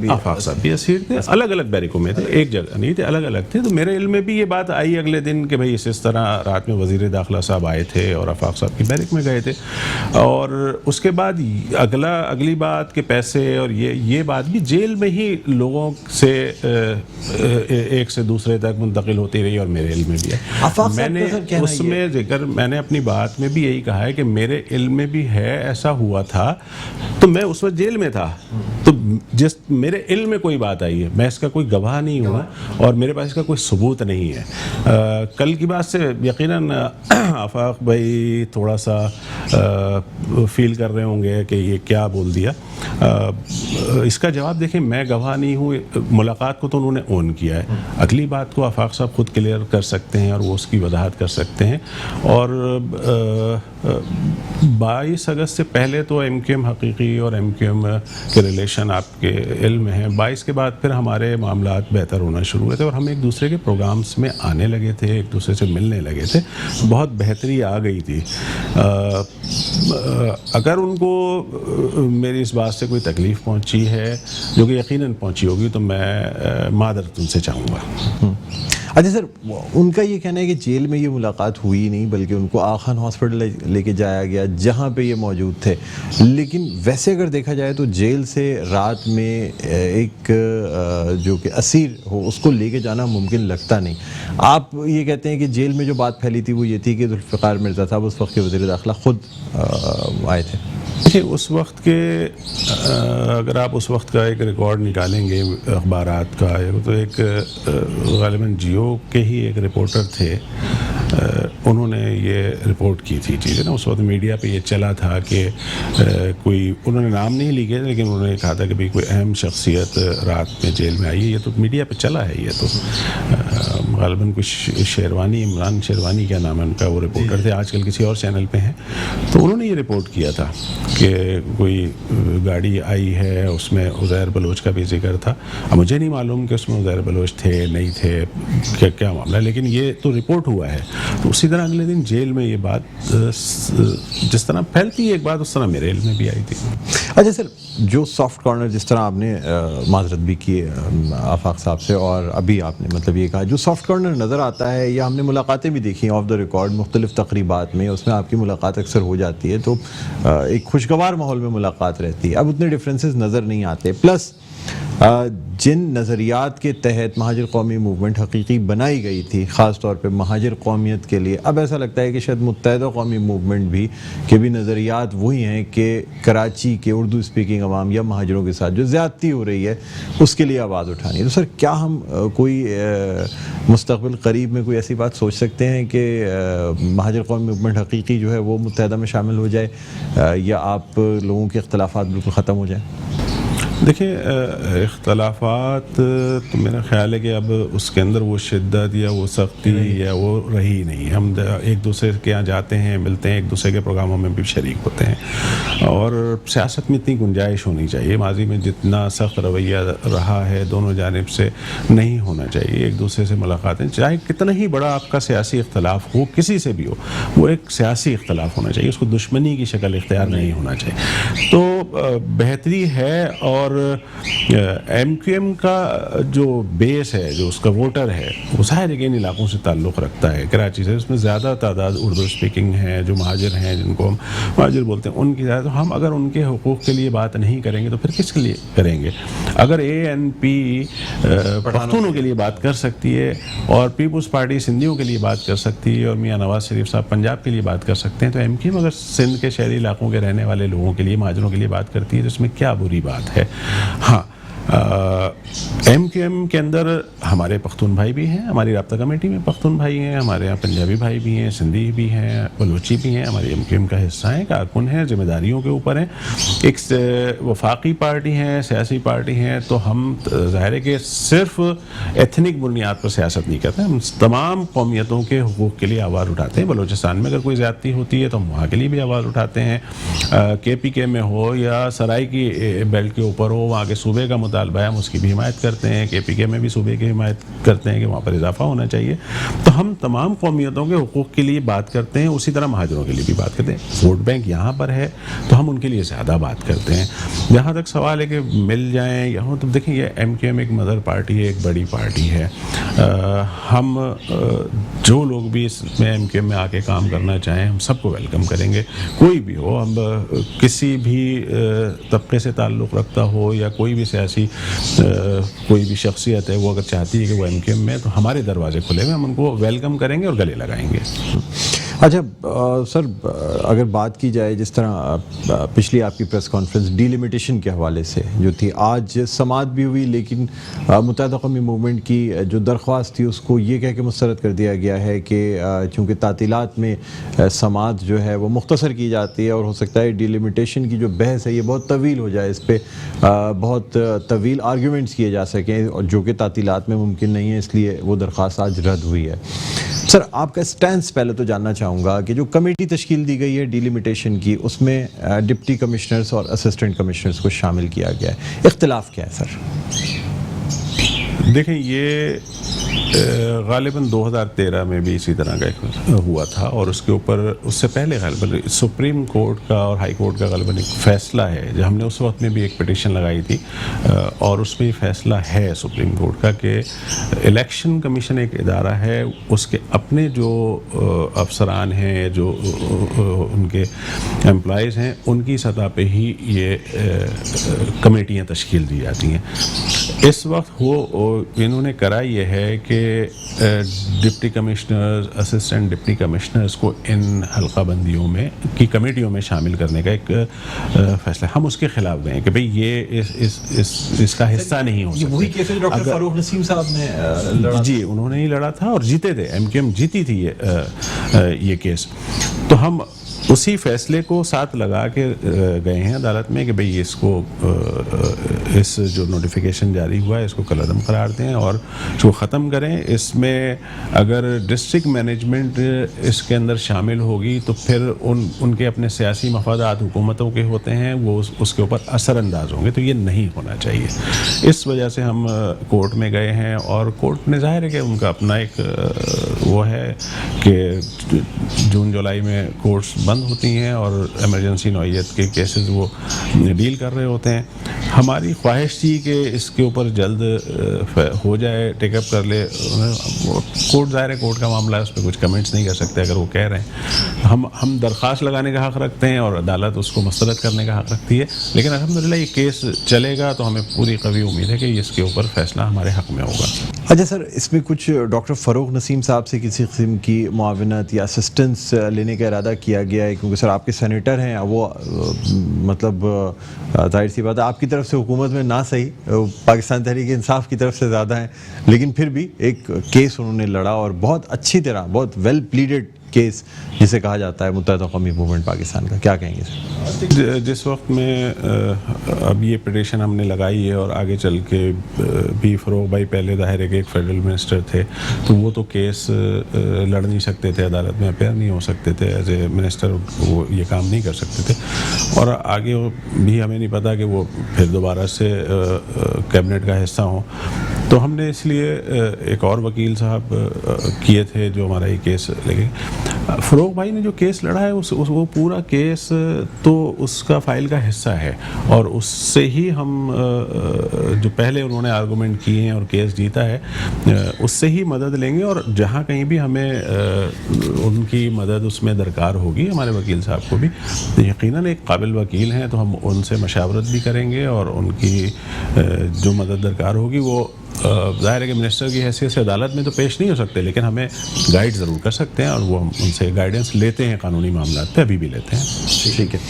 A: بھی
B: اسیر تھے, الگ الگ بیرکوں میں تھے, ایک جگہ نہیں تھے, الگ الگ تھے. تو میرے علم میں بھی یہ بات آئی اگلے دن کہ بھئی اس طرح رات میں وزیر داخلہ صاحب آئے تھے اور آفاق صاحب کی بیرک میں گئے تھے. اور اس کے بعد اگلی بات کہ پیسے اور یہ بات بھی جیل میں ہی لوگوں سے ایک سے دوسرے تک منتقل ہوتی رہی اور میرے علم میں بھی ہے. میں نے اس میں ذکر, میں نے اپنی بات میں بھی یہی کہا ہے کہ میرے علم میں بھی ہے ایسا ہوا تھا, تو میں اس وقت جیل میں تھا. تو جس میرے علم میں کوئی بات آئی ہے, میں اس کا کوئی گواہ نہیں ہوں اور میرے پاس اس کا کوئی ثبوت نہیں ہے. کل کی بات سے یقیناً آفاق بھائی تھوڑا سا فیل کر رہے ہوں گے کہ یہ کیا بول دیا. اس کا جواب دیکھیں, میں گواہ نہیں ہوں, ملاقات کو تو انہوں نے اون کیا ہے. اگلی بات کو آفاق صاحب خود کلیئر کر سکتے ہیں اور وہ اس کی وضاحت کر سکتے ہیں. اور 22 اگست سے پہلے تو ایم کیو ایم حقیقی اور ایم کیو ایم کے ریلیشن آپ کے علم میں ہیں. 22 کے بعد پھر ہمارے معاملات بہتر ہونا شروع ہوئے تھے اور ہم ایک دوسرے کے پروگرامز میں آنے لگے تھے, ایک دوسرے سے ملنے لگے تھے, بہت بہتری آ گئی تھی. اگر ان کو میری اس بات سے کوئی تکلیف پہنچی ہے, جو کہ یقیناً پہنچی ہوگی, تو میں معذرت ان سے چاہوں گا.
A: اچھا سر, ان کا یہ کہنا ہے کہ جیل میں یہ ملاقات ہوئی نہیں بلکہ ان کو آغا خان ہاسپٹل لے کے جایا گیا جہاں پہ یہ موجود تھے. لیکن ویسے اگر دیکھا جائے تو جیل سے رات میں ایک جو کہ اسیر ہو اس کو لے کے جانا ممکن لگتا نہیں. آپ یہ کہتے ہیں کہ جیل میں جو بات پھیلی تھی وہ یہ تھی کہ ذوالفقار مرزا صاحب اس وقت کے وزیر داخلہ خود آئے تھے.
B: اس وقت کے اگر آپ اس وقت کا ایک ریکارڈ نکالیں گے اخبارات کا, تو ایک غالباً جیو کے ہی ایک رپورٹر تھے انہوں نے یہ رپورٹ کی تھی چیزیں نا. اس وقت میڈیا پہ یہ چلا تھا کہ کوئی, انہوں نے نام نہیں لیے لیکن انہوں نے کہا تھا کہ بھئی کوئی اہم شخصیت رات میں جیل میں آئی ہے. یہ تو میڈیا پہ چلا ہے. یہ تو غالباً کچھ شیروانی, عمران شیروانی کیا نام ہے ان کا, وہ رپورٹر تھے, آج کل کسی اور چینل پہ ہیں. تو انہوں نے یہ رپورٹ کیا تھا کہ کوئی گاڑی آئی ہے, اس میں عزیر بلوچ کا بھی ذکر تھا. اب مجھے نہیں معلوم کہ اس میں عزیر بلوچ تھے نہیں تھے, کیا معاملہ ہے, لیکن یہ تو رپورٹ ہوا ہے. تو اسی طرح اگلے دن جیل میں یہ بات جس طرح پھیلتی ہے ایک بات, اس طرح میرے علم میں بھی آئی تھی.
A: اچھا سر, جو سافٹ کارنر جس طرح آپ نے معذرت بھی کی آفاق صاحب سے, اور ابھی آپ نے مطلب یہ کہا, جو سافٹ کارنر نظر آتا ہے, یا ہم نے ملاقاتیں بھی دیکھی آف دا ریکارڈ مختلف تقریبات میں, اس میں آپ کی ملاقات اکثر ہو جاتی ہے, تو ایک خوشگوار ماحول میں ملاقات رہتی ہے. اب اتنے ڈفرینسز نظر نہیں آتے. پلس جن نظریات کے تحت مہاجر قومی موومنٹ حقیقی بنائی گئی تھی, خاص طور پہ مہاجر قومیت کے لیے, اب ایسا لگتا ہے کہ شاید متحدہ قومی موومنٹ بھی کے بھی نظریات وہی ہیں کہ کراچی کے اردو اسپیکنگ عوام یا مہاجروں کے ساتھ جو زیادتی ہو رہی ہے اس کے لیے آواز اٹھانی ہے. تو سر کیا ہم کوئی مستقبل قریب میں کوئی ایسی بات سوچ سکتے ہیں کہ مہاجر قومی موومنٹ حقیقی جو ہے وہ متحدہ میں شامل ہو جائے, یا آپ لوگوں کے اختلافات بالکل ختم ہو جائیں؟
B: دیکھیں, اختلافات تو میرا خیال ہے کہ اب اس کے اندر وہ شدت یا وہ سختی یا وہ رہی نہیں. ہم ایک دوسرے کے یہاں جاتے ہیں, ملتے ہیں, ایک دوسرے کے پروگراموں میں بھی شریک ہوتے ہیں, اور سیاست میں اتنی گنجائش ہونی چاہیے. ماضی میں جتنا سخت رویہ رہا ہے دونوں جانب سے نہیں ہونا چاہیے. ایک دوسرے سے ملاقاتیں, چاہے کتنا ہی بڑا آپ کا سیاسی اختلاف ہو, کسی سے بھی ہو, وہ ایک سیاسی اختلاف ہونا چاہیے, اس کو دشمنی کی شکل اختیار نہیں ہونا چاہیے. تو بہتری ہے. اور ایم کیو ایم کا جو بیس ہے, جو اس کا ووٹر ہے, وہ ظاہر ہے کہ ان علاقوں سے تعلق رکھتا ہے, کراچی سے. اس میں زیادہ تعداد اردو اسپیکنگ ہیں, جو مہاجر ہیں, جن کو ہم مہاجر بولتے ہیں, ان کی زیادہ. تو ہم اگر ان کے حقوق کے لیے بات نہیں کریں گے تو پھر کس کے لیے کریں گے؟ اگر اے این پی پختونوں کے لیے بات کر سکتی ہے, اور پیپلز پارٹی سندھیوں کے لیے بات کر سکتی ہے, اور میاں نواز شریف صاحب پنجاب کے لیے بات کر سکتے ہیں, تو ایم کیو ایم اگر سندھ کے شہری علاقوں کے رہنے والے لوگوں کے لیے, مہاجروں کے لیے بات کرتی ہے, تو اس میں کیا بری بات ہے؟ ہاں, ایم کیو ایم کے اندر ہمارے پختون بھائی بھی ہیں, ہماری رابطہ کمیٹی میں پختون بھائی ہیں, ہمارے یہاں پنجابی بھائی بھی ہیں, سندھی بھی ہیں, بلوچی بھی ہیں, ہماری ایم کیو ایم کا حصہ ہیں, کارکن ہیں, ذمہ داریوں کے اوپر ہیں. ایک وفاقی پارٹی ہیں, سیاسی پارٹی ہیں, تو ہم ظاہر ہے کہ صرف ایتھنک بنیاد پر سیاست نہیں کرتے, ہم تمام قومیتوں کے حقوق کے لیے آواز اٹھاتے ہیں. بلوچستان میں اگر کوئی زیادتی ہوتی ہے تو ہم وہاں کے لیے بھی آواز اٹھاتے ہیں. کے پی کے میں ہو یا سرائی کی بیلٹ کے اوپر ہو, وہاں کے صوبے کا مطالبہ ہے, ہم اس کی بھی حمایت کرتے ہیں. کے پی کے میں بھی صوبے کی حمایت کرتے ہیں کہ وہاں پر اضافہ ہونا چاہیے. تو ہم تمام قومیتوں کے حقوق کے لیے بات کرتے ہیں. اسی طرح مہاجروں کے لیے بھی بات کرتے ہیں. ووٹ بینک یہاں پر ہے تو ہم ان کے لیے زیادہ بات کرتے ہیں. جہاں تک سوال ہے کہ مل جائیں یا ہوں, تو دیکھیں یہ ایم کیو ایم ایک مدر پارٹی ہے, ایک بڑی پارٹی ہے. ہم جو لوگ بھی اس میں ایم کیو ایم میں آ کے کام کرنا چاہیں, ہم سب کو ویلکم کریں گے, کوئی بھی ہو, ہم کسی بھی طبقے سے تعلق رکھتا ہو یا کوئی بھی سیاسی کوئی بھی شخصیت ہے, وہ اگر چاہتی ہے کہ وہ ایم کیو ایم میں, تو ہمارے دروازے کھلے ہوئے, ہم ان کو ویلکم کریں گے اور گلے لگائیں گے.
A: اچھا سر, اگر بات کی جائے جس طرح پچھلی آپ کی پریس کانفرنس ڈیلیمیٹیشن کے حوالے سے جو تھی, آج سماعت بھی ہوئی, لیکن متحدہ قومی موومنٹ کی جو درخواست تھی اس کو یہ کہہ کے مسترد کر دیا گیا ہے کہ چونکہ تعطیلات میں سماعت جو ہے وہ مختصر کی جاتی ہے, اور ہو سکتا ہے ڈیلیمیٹیشن کی جو بحث ہے یہ بہت طویل ہو جائے, اس پہ بہت طویل آرگیومنٹس کیے جا سکیں, اور جو کہ تعطیلات میں ممکن نہیں ہے, اس لیے وہ درخواست آج رد ہوئی ہے. سر آپ کا اسٹینس پہلے تو جاننا چاہوں گا کہ جو کمیٹی تشکیل دی گئی ہے ڈیلیمیٹیشن کی, اس میں ڈپٹی کمشنرز اور اسسٹنٹ کمشنرز کو شامل کیا گیا ہے, اختلاف کیا ہے سر؟
B: دیکھیں یہ غالباً 2013 میں بھی اسی طرح کا ہوا تھا, اور اس کے اوپر اس سے پہلے غالباً سپریم کورٹ کا اور ہائی کورٹ کا غالباً ایک فیصلہ ہے, جو ہم نے اس وقت میں بھی ایک پٹیشن لگائی تھی, اور اس میں یہ فیصلہ ہے سپریم کورٹ کا کہ الیکشن کمیشن ایک ادارہ ہے, اس کے اپنے جو افسران ہیں, جو ان کے امپلائیز ہیں, ان کی سطح پہ ہی یہ کمیٹیاں تشکیل دی جاتی ہیں. اس وقت انہوں نے کرا یہ ہے کہ deputy commissioners assistant deputy commissioners کو ان حلقہ بندیوں میں کی کمیٹیوں میں شامل کرنے کا ایک فیصلہ ہم اس کے خلاف گئے کہ بھئی یہ اس کا حصہ نہیں ہو
A: یہ وہی
B: سکتے.
A: کیس ہے ڈاکٹر فاروق نسیم صاحب نے لڑا.
B: جی انہوں نے ہی لڑا تھا اور جیتے تھے, MKM جیتی تھی یہ کیس. تو ہم اسی فیصلے کو ساتھ لگا کے گئے ہیں عدالت میں کہ بھئی اس کو اس جو نوٹیفیکیشن جاری ہوا ہے اس کو کالعدم قرار دیں اور اس کو ختم کریں. اس میں اگر ڈسٹرکٹ مینجمنٹ اس کے اندر شامل ہوگی تو پھر ان کے اپنے سیاسی مفادات حکومتوں کے ہوتے ہیں, وہ اس کے اوپر اثر انداز ہوں گے, تو یہ نہیں ہونا چاہیے. اس وجہ سے ہم کورٹ میں گئے ہیں اور کورٹ نے ظاہر ہے کہ ان کا اپنا ایک وہ ہے کہ جون جولائی میں کورٹس بند ہوتی ہیں اور ایمرجنسی نوعیت کے کیسز وہ ڈیل کر رہے ہوتے ہیں. ہماری خواہش تھی کہ اس کے اوپر جلد ہو جائے, ٹیک اپ کر لے. کورٹ ظاہر ہے کورٹ کا معاملہ ہے, اس پہ کچھ کمنٹس نہیں کر سکتے اگر وہ کہہ رہے ہیں. ہم درخواست لگانے کا حق رکھتے ہیں اور عدالت اس کو مسترد کرنے کا حق رکھتی ہے, لیکن الحمدللہ یہ کیس چلے گا تو ہمیں پوری قوی امید ہے کہ اس کے اوپر فیصلہ ہمارے حق میں ہوگا.
A: اچھا سر, اس میں کچھ ڈاکٹر فاروق نسیم صاحب سے کسی قسم کی معاونت یا اسسٹنس لینے کا ارادہ کیا گیا ہے, کیونکہ سر آپ کے سینیٹر ہیں, وہ مطلب ظاہر سی بات ہے آپ کی طرف سے حکومت میں نہ صحیح پاکستان تحریک انصاف کی طرف سے زیادہ ہیں, لیکن پھر بھی ایک کیس انہوں نے لڑا اور بہت اچھی طرح, بہت ویل پلیڈڈ کیس جسے کہا جاتا ہے متحدہ قومی موومنٹ پاکستان کا. کیا کہیں گے سر؟
B: جس وقت میں اب یہ پٹیشن ہم نے لگائی ہے اور آگے چل کے بھی فروغ بھائی پہلے ظاہر ہے کہ ایک فیڈرل منسٹر تھے, تو وہ تو کیس لڑ نہیں سکتے تھے, عدالت میں اپیئر نہیں ہو سکتے تھے, ایز اے منسٹر وہ یہ کام نہیں کر سکتے تھے. اور آگے بھی ہمیں نہیں پتا کہ وہ پھر دوبارہ سے کیبنٹ کا حصہ ہوں. تو ہم نے اس لیے ایک اور وکیل صاحب کیے تھے جو ہمارا یہ کیس لگے. فروغ بھائی نے جو کیس لڑا ہے وہ پورا کیس تو اس کا فائل کا حصہ ہے, اور اس سے ہی ہم جو پہلے انہوں نے آرگومنٹ کیے ہیں اور کیس جیتا ہے اس سے ہی مدد لیں گے. اور جہاں کہیں بھی ہمیں ان کی مدد اس میں درکار ہوگی, ہمارے وکیل صاحب کو بھی یقیناً ایک قابل وکیل ہیں, تو ہم ان سے مشاورت بھی کریں گے اور ان کی جو مدد درکار ہوگی وہ ظاہر ہے کہ منسٹر کی حیثیت سے عدالت میں تو پیش نہیں ہو سکتے, لیکن ہمیں گائیڈ ضرور کر سکتے ہیں, اور وہ ہم ان سے گائیڈنس لیتے ہیں قانونی معاملات پہ, ابھی بھی لیتے ہیں.
A: ٹھیک ہے,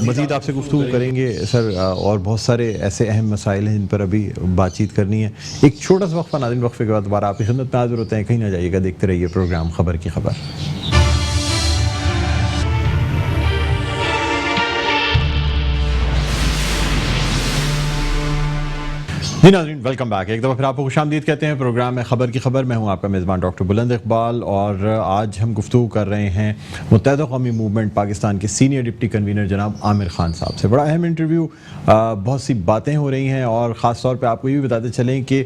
A: مزید آپ سے گفتگو کریں گے سر, اور بہت سارے ایسے اہم مسائل ہیں جن پر ابھی بات چیت کرنی ہے. ایک چھوٹا سا وقفہ, ناظرین وقفے کے بعد دوبارہ آپ کی خدمت میں حاضر ہوتے ہیں. کہیں نہ جائیے گا, دیکھتے رہیے پروگرام خبر کی خبر. جی ناظرین, ویلکم بیک. ایک دفعہ پھر آپ کو خوش آمدید کہتے ہیں. پروگرام میں خبر کی خبر, میں ہوں آپ کا میزبان ڈاکٹر بلند اقبال, اور آج ہم گفتگو کر رہے ہیں متحدہ قومی موومنٹ پاکستان کے سینئر ڈپٹی کنوینر جناب عامر خان صاحب سے. بڑا اہم انٹرویو, بہت سی باتیں ہو رہی ہیں, اور خاص طور پہ آپ کو یہ بھی بتاتے چلیں کہ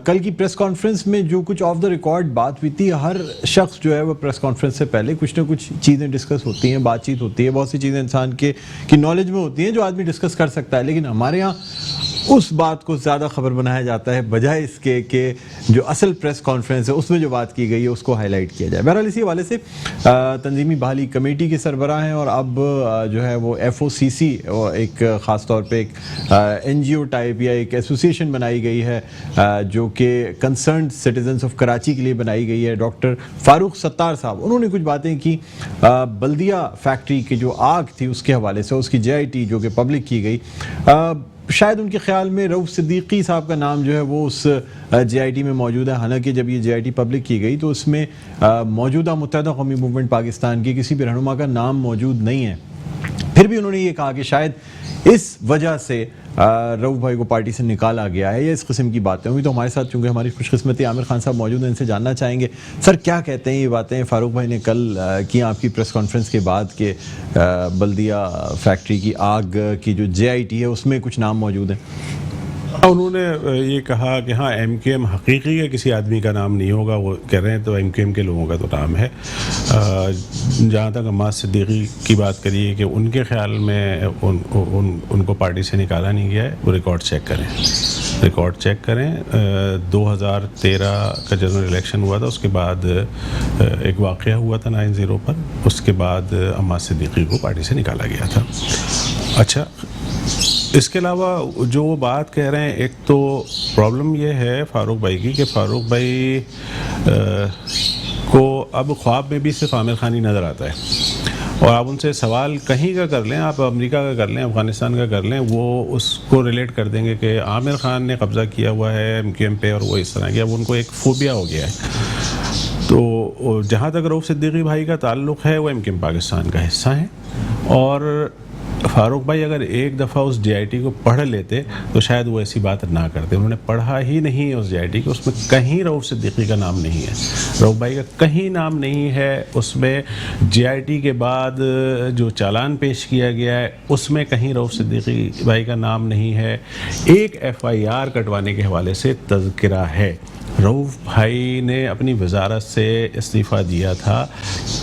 A: کل کی پریس کانفرنس میں جو کچھ آف دا ریکارڈ بات ہوئی تھی, ہر شخص جو ہے وہ پریس کانفرنس سے پہلے کچھ نہ کچھ چیزیں ڈسکس ہوتی ہیں, بات چیت ہوتی ہے, بہت سی چیزیں انسان کی نالج میں ہوتی ہیں جو آدمی ڈسکس کر سکتا ہے, لیکن ہمارے یہاں اس بات کو زیادہ خبر بنایا جاتا ہے بجائے اس کے کہ جو اصل پریس کانفرنس ہے اس میں جو بات کی گئی ہے اس کو ہائی لائٹ کیا جائے. بہرحال اسی حوالے سے تنظیمی بحالی کمیٹی کے سربراہ ہیں, اور اب جو ہے وہ FOCC ایک خاص طور پہ ایک NGO ٹائپ یا ایک ایسوسیشن بنائی گئی ہے جو کہ کنسرنڈ سٹیزنس آف کراچی کے لیے بنائی گئی ہے. ڈاکٹر فاروق ستار صاحب, انہوں نے کچھ باتیں کی بلدیہ فیکٹری کی جو آگ تھی اس کے حوالے سے, اس کی JIT جو کہ پبلک کی گئی. شاید ان کے خیال میں رؤوف صدیقی صاحب کا نام جو ہے وہ اس JIT میں موجود ہے, حالانکہ جب یہ JIT پبلک کی گئی تو اس میں موجودہ متحدہ قومی موومنٹ پاکستان کے کسی بھی رہنما کا نام موجود نہیں ہے. پھر بھی انہوں نے یہ کہا کہ شاید اس وجہ سے رؤوف بھائی کو پارٹی سے نکالا گیا ہے, یا اس قسم کی باتیں ہوئی. تو ہمارے ساتھ چونکہ ہماری خوش قسمتی عامر خان صاحب موجود ہیں, ان سے جاننا چاہیں گے سر کیا کہتے ہیں یہ باتیں فاروق بھائی نے کل کی آپ کی پریس کانفرنس کے بعد کہ بلدیہ فیکٹری کی آگ کی جو JIT ہے اس میں کچھ نام موجود ہیں.
B: انہوں نے یہ کہا کہ ہاں MKM حقیقی ہے, کسی آدمی کا نام نہیں ہوگا, وہ کہہ رہے ہیں تو MKM کے لوگوں کا تو نام ہے. جہاں تک عماد صدیقی کی بات کریے کہ ان کے خیال میں ان کو پارٹی سے نکالا نہیں گیا ہے, وہ ریکارڈ چیک کریں. 2013 کا جنرل الیکشن ہوا تھا, اس کے بعد ایک واقعہ ہوا تھا 9-0 پر, اس کے بعد عماد صدیقی کو پارٹی سے نکالا گیا تھا. اچھا, اس کے علاوہ جو وہ بات کہہ رہے ہیں، ایک تو پرابلم یہ ہے فاروق بھائی کی کہ فاروق بھائی کو اب خواب میں بھی صرف عامر خان ہی نظر آتا ہے، اور آپ ان سے سوال کہیں کا کر لیں، آپ امریکہ کا کر لیں، افغانستان کا کر لیں، وہ اس کو ریلیٹ کر دیں گے کہ عامر خان نے قبضہ کیا ہوا ہے ایم کیو ایم پہ اور وہ اس طرح کیا، وہ ان کو ایک فوبیا ہو گیا ہے۔ تو جہاں تک رؤوف صدیقی بھائی کا تعلق ہے، وہ ایم کیو ایم پاکستان کا حصہ ہیں، اور فاروق بھائی اگر ایک دفعہ اس جے آئی ٹی کو پڑھ لیتے تو شاید وہ ایسی بات نہ کرتے۔ انہوں نے پڑھا ہی نہیں ہے اس جے آئی ٹی کو، اس میں کہیں رؤوف صدیقی کا نام نہیں ہے، رؤوف بھائی کا کہیں نام نہیں ہے اس میں۔ جے آئی ٹی کے بعد جو چالان پیش کیا گیا ہے اس میں کہیں رؤوف صدیقی بھائی کا نام نہیں ہے۔ ایک ایف آئی آر کٹوانے کے حوالے سے تذکرہ ہے۔ رؤوف بھائی نے اپنی وزارت سے استعفیٰ دیا تھا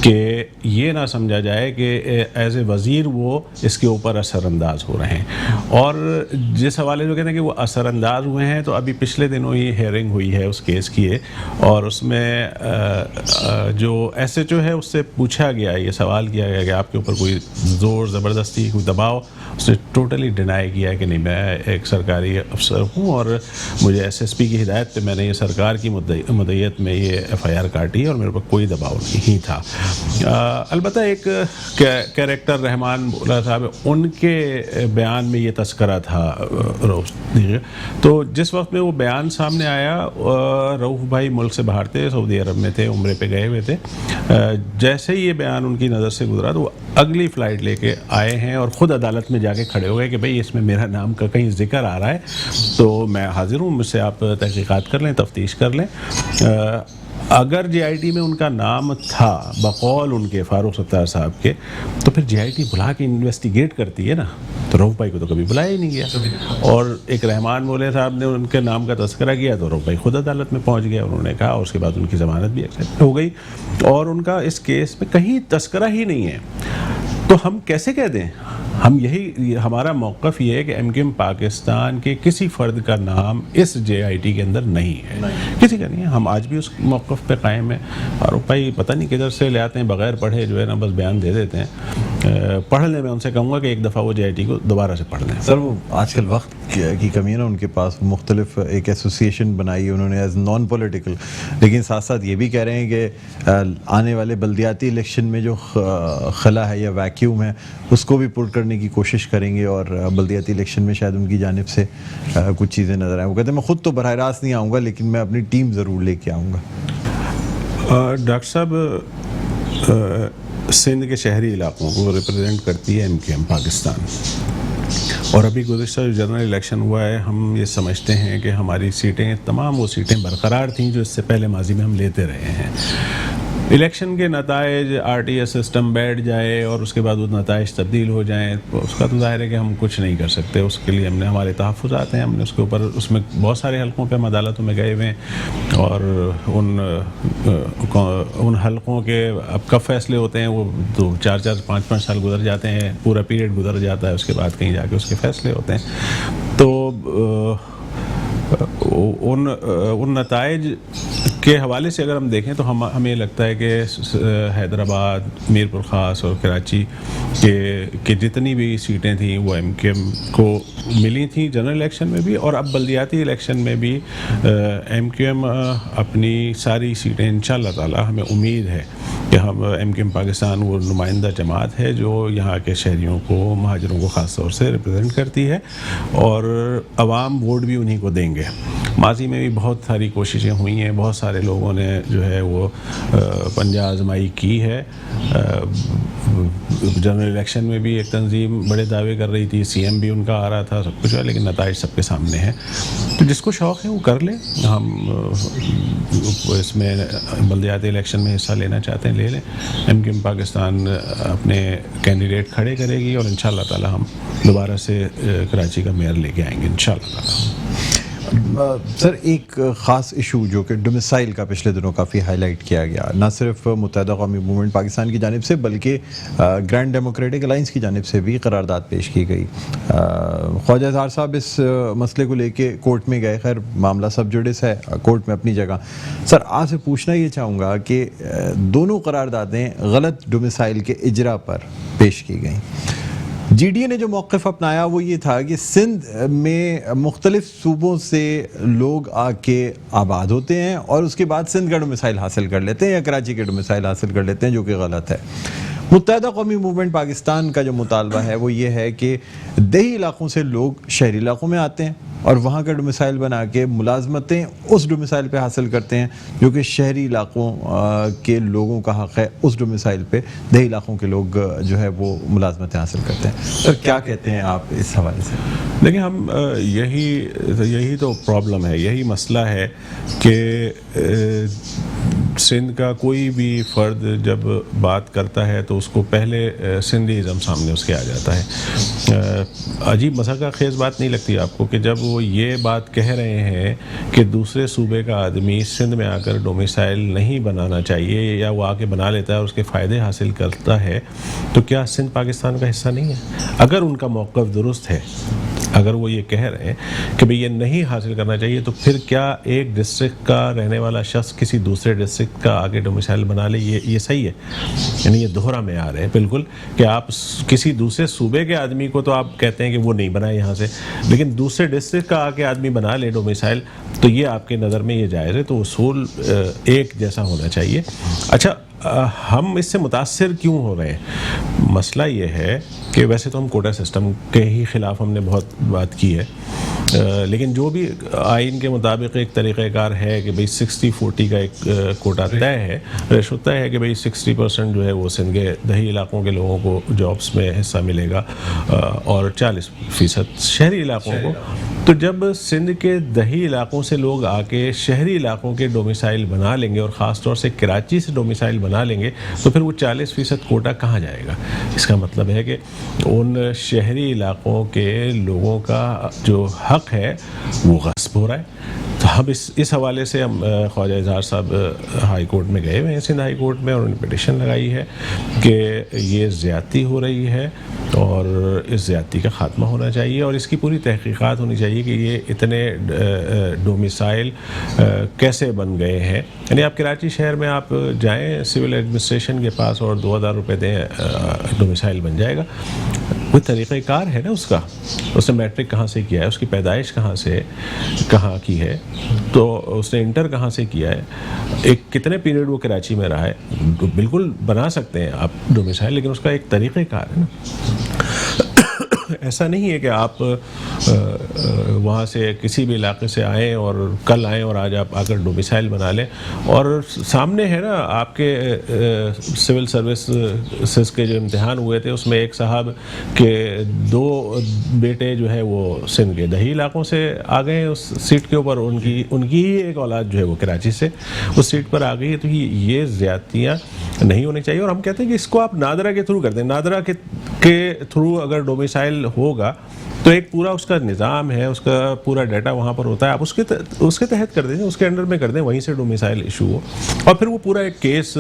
B: کہ یہ نہ سمجھا جائے کہ ایز اے وزیر وہ اس کے اوپر اثر انداز ہو رہے ہیں، اور جس حوالے سے کہتے ہیں کہ وہ اثر انداز ہوئے ہیں، تو ابھی پچھلے دنوں ہی ہیئرنگ ہوئی ہے اس کیس کی ہے، اور اس میں جو ایس ایچ او ہے اس سے پوچھا گیا، یہ سوال کیا گیا کہ آپ کے اوپر کوئی زور زبردستی کوئی دباؤ، اس نے ٹوٹلی ڈینائی کیا ہے کہ نہیں، میں ایک سرکاری افسر ہوں اور مجھے ایس ایس پی کی ہدایت پہ میں نے یہ سرکار کی مدعیت میں یہ ایف آئی آر کاٹی اور میرے اوپر کوئی دباؤ نہیں تھا۔ البتہ ایک کیریکٹر رحمان بولا صاحب، ان کے بیان میں یہ تذکرہ تھا رؤوف، تو جس وقت میں وہ بیان سامنے آیا، رؤوف بھائی ملک سے باہر تھے، سعودی عرب میں تھے، عمرے پہ گئے ہوئے تھے، جیسے ہی یہ بیان ان کی نظر سے گزرا تو وہ اگلی فلائٹ لے کے آئے ہیں اور خود عدالت میں جا کے کھڑے ہو گئے کہ بھئی اس میں میرا نام کا کہیں ذکر آ رہا ہے تو میں حاضر ہوں، مجھ سے آپ تحقیقات کر لیں، تفتیش کر لیں۔ اگر جے آئی ٹی میں ان کا نام تھا بقول ان کے فاروق ستار صاحب کے، تو پھر جے آئی ٹی بلا کے انویسٹیگیٹ کرتی ہے نا، تو رؤوف بھائی کو تو کبھی بلایا ہی نہیں گیا، اور ایک رحمان بولے صاحب نے ان کے نام کا تذکرہ کیا تو رؤوف بھائی خود عدالت میں پہنچ گئے، انہوں نے کہا، اور اس کے بعد ان کی ضمانت بھی ایکسیپٹ ہو گئی، اور ان کا اس کیس میں کہیں تذکرہ ہی نہیں ہے۔ تو ہم کیسے کہہ دیں؟ ہم یہی، ہمارا موقف یہ ہے کہ ایم کیو ایم پاکستان کے کسی فرد کا نام اس جے آئی ٹی کے اندر نہیں ہے، کسی کا نہیں ہے، ہم آج بھی اس موقف پہ قائم ہیں۔ فاروق بھائی پتہ نہیں کدھر سے لے آتے ہیں، بغیر پڑھے جو ہے نا بس بیان دے دیتے ہیں۔ پڑھ لیں، میں ان سے کہوں گا کہ ایک دفعہ وہ جے آئی ٹی کو دوبارہ سے پڑھ لیں۔
A: سر وہ آج کل وقت کی کمی ہے نا ان کے پاس، مختلف ایک ایسوسیشن بنائی انہوں نے ایز نان پولیٹیکل، لیکن ساتھ ساتھ یہ بھی کہہ رہے ہیں کہ آنے والے بلدیاتی الیکشن میں جو خلا ہے یا ویکیوم ہے اس کو بھی پر کرنے کی کوشش کریں گے، اور بلدیاتی الیکشن میں شاید ان کی جانب سے کچھ چیزیں نظر آئیں۔ وہ کہتے ہیں میں خود تو براہ راست نہیں آؤں گا لیکن میں اپنی ٹیم ضرور لے کے آؤں گا۔
B: ڈاکٹر صاحب، سندھ کے شہری علاقوں کو ریپرزینٹ کرتی ہے ایم کیو ایم پاکستان، اور ابھی گزشتہ جو جنرل الیکشن ہوا ہے، ہم یہ سمجھتے ہیں کہ ہماری سیٹیں تمام وہ سیٹیں برقرار تھیں جو اس سے پہلے ماضی میں ہم لیتے رہے ہیں۔ الیکشن کے نتائج، آر ٹی ایس سسٹم بیٹھ جائے اور اس کے بعد وہ نتائج تبدیل ہو جائیں، اس کا تو ظاہر ہے کہ ہم کچھ نہیں کر سکتے، اس کے لیے ہم نے ہمارے تحفظات ہیں، ہم نے اس کے اوپر، اس میں بہت سارے حلقوں پہ ہم عدالتوں میں گئے ہوئے ہیں، اور ان حلقوں کے اب کب فیصلے ہوتے ہیں، وہ تو 4-4 5-5 سال گزر جاتے ہیں، پورا پیریڈ گزر جاتا ہے، اس کے بعد کہیں جا کے اس کے فیصلے ہوتے ہیں۔ تو ان نتائج کے حوالے سے اگر ہم دیکھیں تو ہمیں لگتا ہے کہ حیدرآباد، میر پور خاص اور کراچی کے جتنی بھی سیٹیں تھیں وہ ایم کیو ایم کو ملی تھیں جنرل الیکشن میں بھی، اور اب بلدیاتی الیکشن میں بھی ایم کیو ایم اپنی ساری سیٹیں انشاءاللہ تعالی، ہمیں امید ہے کہ ہم ایم کیو ایم پاکستان وہ نمائندہ جماعت ہے جو یہاں کے شہریوں کو، مہاجروں کو خاص طور سے ریپرزینٹ کرتی ہے، اور عوام ووٹ بھی انہی کو دیں گے۔ ماضی میں بھی بہت ساری کوششیں ہوئی ہیں، بہت سارے لوگوں نے جو ہے وہ پنجہ آزمائی کی ہے۔ جنرل الیکشن میں بھی ایک تنظیم بڑے دعوے کر رہی تھی، سی ایم بھی ان کا آ رہا تھا، سب کچھ ہے، لیکن نتائج سب کے سامنے ہیں۔ تو جس کو شوق ہے وہ کر لے، ہم اس میں بلدیاتی الیکشن میں حصہ لینا چاہتے ہیں لے لیں۔ ایم کیو ایم پاکستان اپنے کینڈیڈیٹ کھڑے کرے گی، اور انشاءاللہ تعالی ہم دوبارہ سے کراچی کا میئر لے کے آئیں گے انشاءاللہ تعالی۔
A: سر ایک خاص ایشو جو کہ ڈومیسائل کا پچھلے دنوں کافی ہائی لائٹ کیا گیا، نہ صرف متحدہ قومی موومنٹ پاکستان کی جانب سے بلکہ گرینڈ ڈیموکریٹک الائنس کی جانب سے بھی قرارداد پیش کی گئی۔ خواجہ اظہار صاحب اس مسئلے کو لے کے کورٹ میں گئے، خیر معاملہ سب جوڈس ہے، کورٹ میں اپنی جگہ۔ سر آپ سے پوچھنا یہ چاہوں گا کہ دونوں قراردادیں غلط ڈومیسائل کے اجرا پر پیش کی گئیں، جی ڈی اے نے جو موقف اپنایا وہ یہ تھا کہ سندھ میں مختلف صوبوں سے لوگ آ کے آباد ہوتے ہیں اور اس کے بعد سندھ کا ڈومیسائل حاصل کر لیتے ہیں یا کراچی کے ڈومیسائل حاصل کر لیتے ہیں، جو کہ غلط ہے۔ متحدہ قومی موومنٹ پاکستان کا جو مطالبہ ہے وہ یہ ہے کہ دیہی علاقوں سے لوگ شہری علاقوں میں آتے ہیں اور وہاں کا ڈومیسائل بنا کے ملازمتیں اس ڈومیسائل پہ حاصل کرتے ہیں، جو کہ شہری علاقوں کے لوگوں کا حق ہے اس ڈومیسائل پہ دیہی علاقوں کے لوگ جو ہے وہ ملازمتیں حاصل کرتے ہیں۔ سر کیا کہتے ہیں آپ اس حوالے سے؟
B: دیکھیں، ہم یہی تو پرابلم ہے، یہی مسئلہ ہے کہ سندھ کا کوئی بھی فرد جب بات کرتا ہے تو اس کو پہلے سندھیزم سامنے اس کے آ جاتا ہے۔ عجیب مذاق خیز بات نہیں لگتی آپ کو کہ جب وہ یہ بات کہہ رہے ہیں کہ دوسرے صوبے کا آدمی سندھ میں آ کر ڈومیسائل نہیں بنانا چاہیے یا وہ آ کے بنا لیتا ہے اور اس کے فائدے حاصل کرتا ہے، تو کیا سندھ پاکستان کا حصہ نہیں ہے؟ اگر ان کا موقف درست ہے، اگر وہ یہ کہہ رہے ہیں کہ بھئی یہ نہیں حاصل کرنا چاہیے، تو پھر کیا ایک ڈسٹرکٹ کا رہنے والا شخص کسی دوسرے ڈسٹرکٹ کا آگے ڈومیسائل بنا لے؟ یہ صحیح ہے؟ یعنی یہ دوہرا معیار ہے بالکل، کہ آپ کسی دوسرے صوبے کے آدمی کو تو آپ کہتے ہیں کہ وہ نہیں بنائے یہاں سے، لیکن دوسرے ڈسٹرکٹ کا آگے آدمی بنا لے ڈومیسائل، تو یہ آپ کے نظر میں یہ جائز ہے؟ تو اصول ایک جیسا ہونا چاہیے۔ اچھا، ہم اس سے متاثر کیوں ہو رہے ہیں؟ مسئلہ یہ ہے کہ ویسے تو ہم کوٹا سسٹم کے ہی خلاف ہم نے بہت بات کی ہے، لیکن جو بھی آئین کے مطابق ایک طریقہ کار ہے کہ بھئی 60-40 کا ایک کوٹا طے ہے، ریشو طے ہے کہ بھئی 60% جو ہے وہ سندھ کے دیہی علاقوں کے لوگوں کو جابس میں حصہ ملے گا اور 40% شہری علاقوں کو۔ تو جب سندھ کے دیہی علاقوں سے لوگ آ کے شہری علاقوں کے ڈومیسائل بنا لیں گے اور خاص طور سے کراچی سے ڈومیسائل بنا لیں گے، تو پھر وہ 40% کوٹا کہاں جائے گا؟ اس کا مطلب ہے کہ ان شہری علاقوں کے لوگوں کا جو حق ہے وہ غصب ہو رہا ہے۔ تو ہم اس حوالے سے ہم خواجہ اظہار صاحب ہائی کورٹ میں گئے ہوئے ہیں، سندھ ہائی کورٹ میں، اور انہوں نے پٹیشن لگائی ہے کہ یہ زیادتی ہو رہی ہے اور اس زیادتی کا خاتمہ ہونا چاہیے اور اس کی پوری تحقیقات ہونی چاہیے کہ یہ اتنے ڈومیسائل کیسے بن گئے ہیں۔ یعنی آپ کراچی شہر میں آپ جائیں سول ایڈمنسٹریشن کے پاس اور 2000 روپے دیں، ڈومیسائل بن جائے گا۔ کوئی طریقہ کار ہے نا اس کا، اس نے میٹرک کہاں سے کیا ہے، اس کی پیدائش کہاں کی ہے، تو اس نے انٹر کہاں سے کیا ہے، ایک کتنے پیریڈ وہ کراچی میں رہا ہے۔ بالکل بنا سکتے ہیں آپ ڈومیسائل، لیکن اس کا ایک طریقہ کار ہے نا۔ ایسا نہیں ہے کہ آپ وہاں سے کسی بھی علاقے سے آئیں اور کل آئیں اور آج آپ آ کر ڈومیسائل بنا لیں، اور سامنے ہے نا آپ کے سول سروسز کے جو امتحان ہوئے تھے اس میں ایک صاحب کے 2 بیٹے جو ہے وہ سندھ کے دیہی علاقوں سے آ گئے اس سیٹ کے اوپر، ان کی ہی ایک اولاد جو ہے وہ کراچی سے اس سیٹ پر آ گئی ہے۔ تو یہ زیادتیاں نہیں ہونی چاہیے، اور ہم کہتے ہیں کہ اس کو آپ نادرا کے تھرو کر دیں۔ نادرا کے تھرو اگر ڈومیسائل ہوگا تو ایک پورا اس کا نظام ہے، اس کا پورا ڈیٹا وہاں پر ہوتا ہے، آپ اس کے تحت کر دیں، اس کے انڈر میں کر دیں، وہیں سے ڈومیسائل ایشو ہو، اور پھر وہ پورا ایک کیس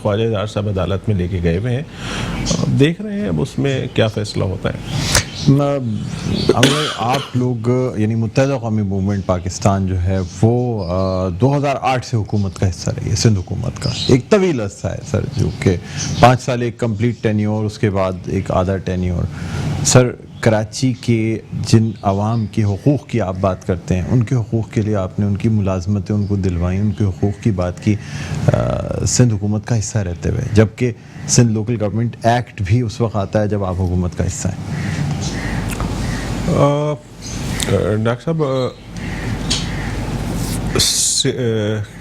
B: خواجہ اظہار صاحب عدالت میں لے کے گئے ہوئے ہیں، دیکھ رہے ہیں اب اس میں کیا فیصلہ ہوتا ہے۔
A: اگر آپ لوگ یعنی متحدہ قومی موومنٹ پاکستان جو ہے وہ 2008 سے حکومت کا حصہ رہی ہے، سندھ حکومت کا ایک طویل عرصہ ہے سر، جو کہ 5 سال ایک کمپلیٹ ٹینیور، اس کے بعد ایک آدھا ٹینیور۔ سر کراچی کے جن عوام کے حقوق کی آپ بات کرتے ہیں، ان کے حقوق کے لیے آپ نے ان کی ملازمتیں ان کو دلوائیں، ان کے حقوق کی بات کی سندھ حکومت کا حصہ رہتے ہوئے، جبکہ سندھ لوکل گورنمنٹ ایکٹ بھی اس وقت آتا ہے جب آپ حکومت کا حصہ ہیں۔
B: ڈاکٹر صاحب،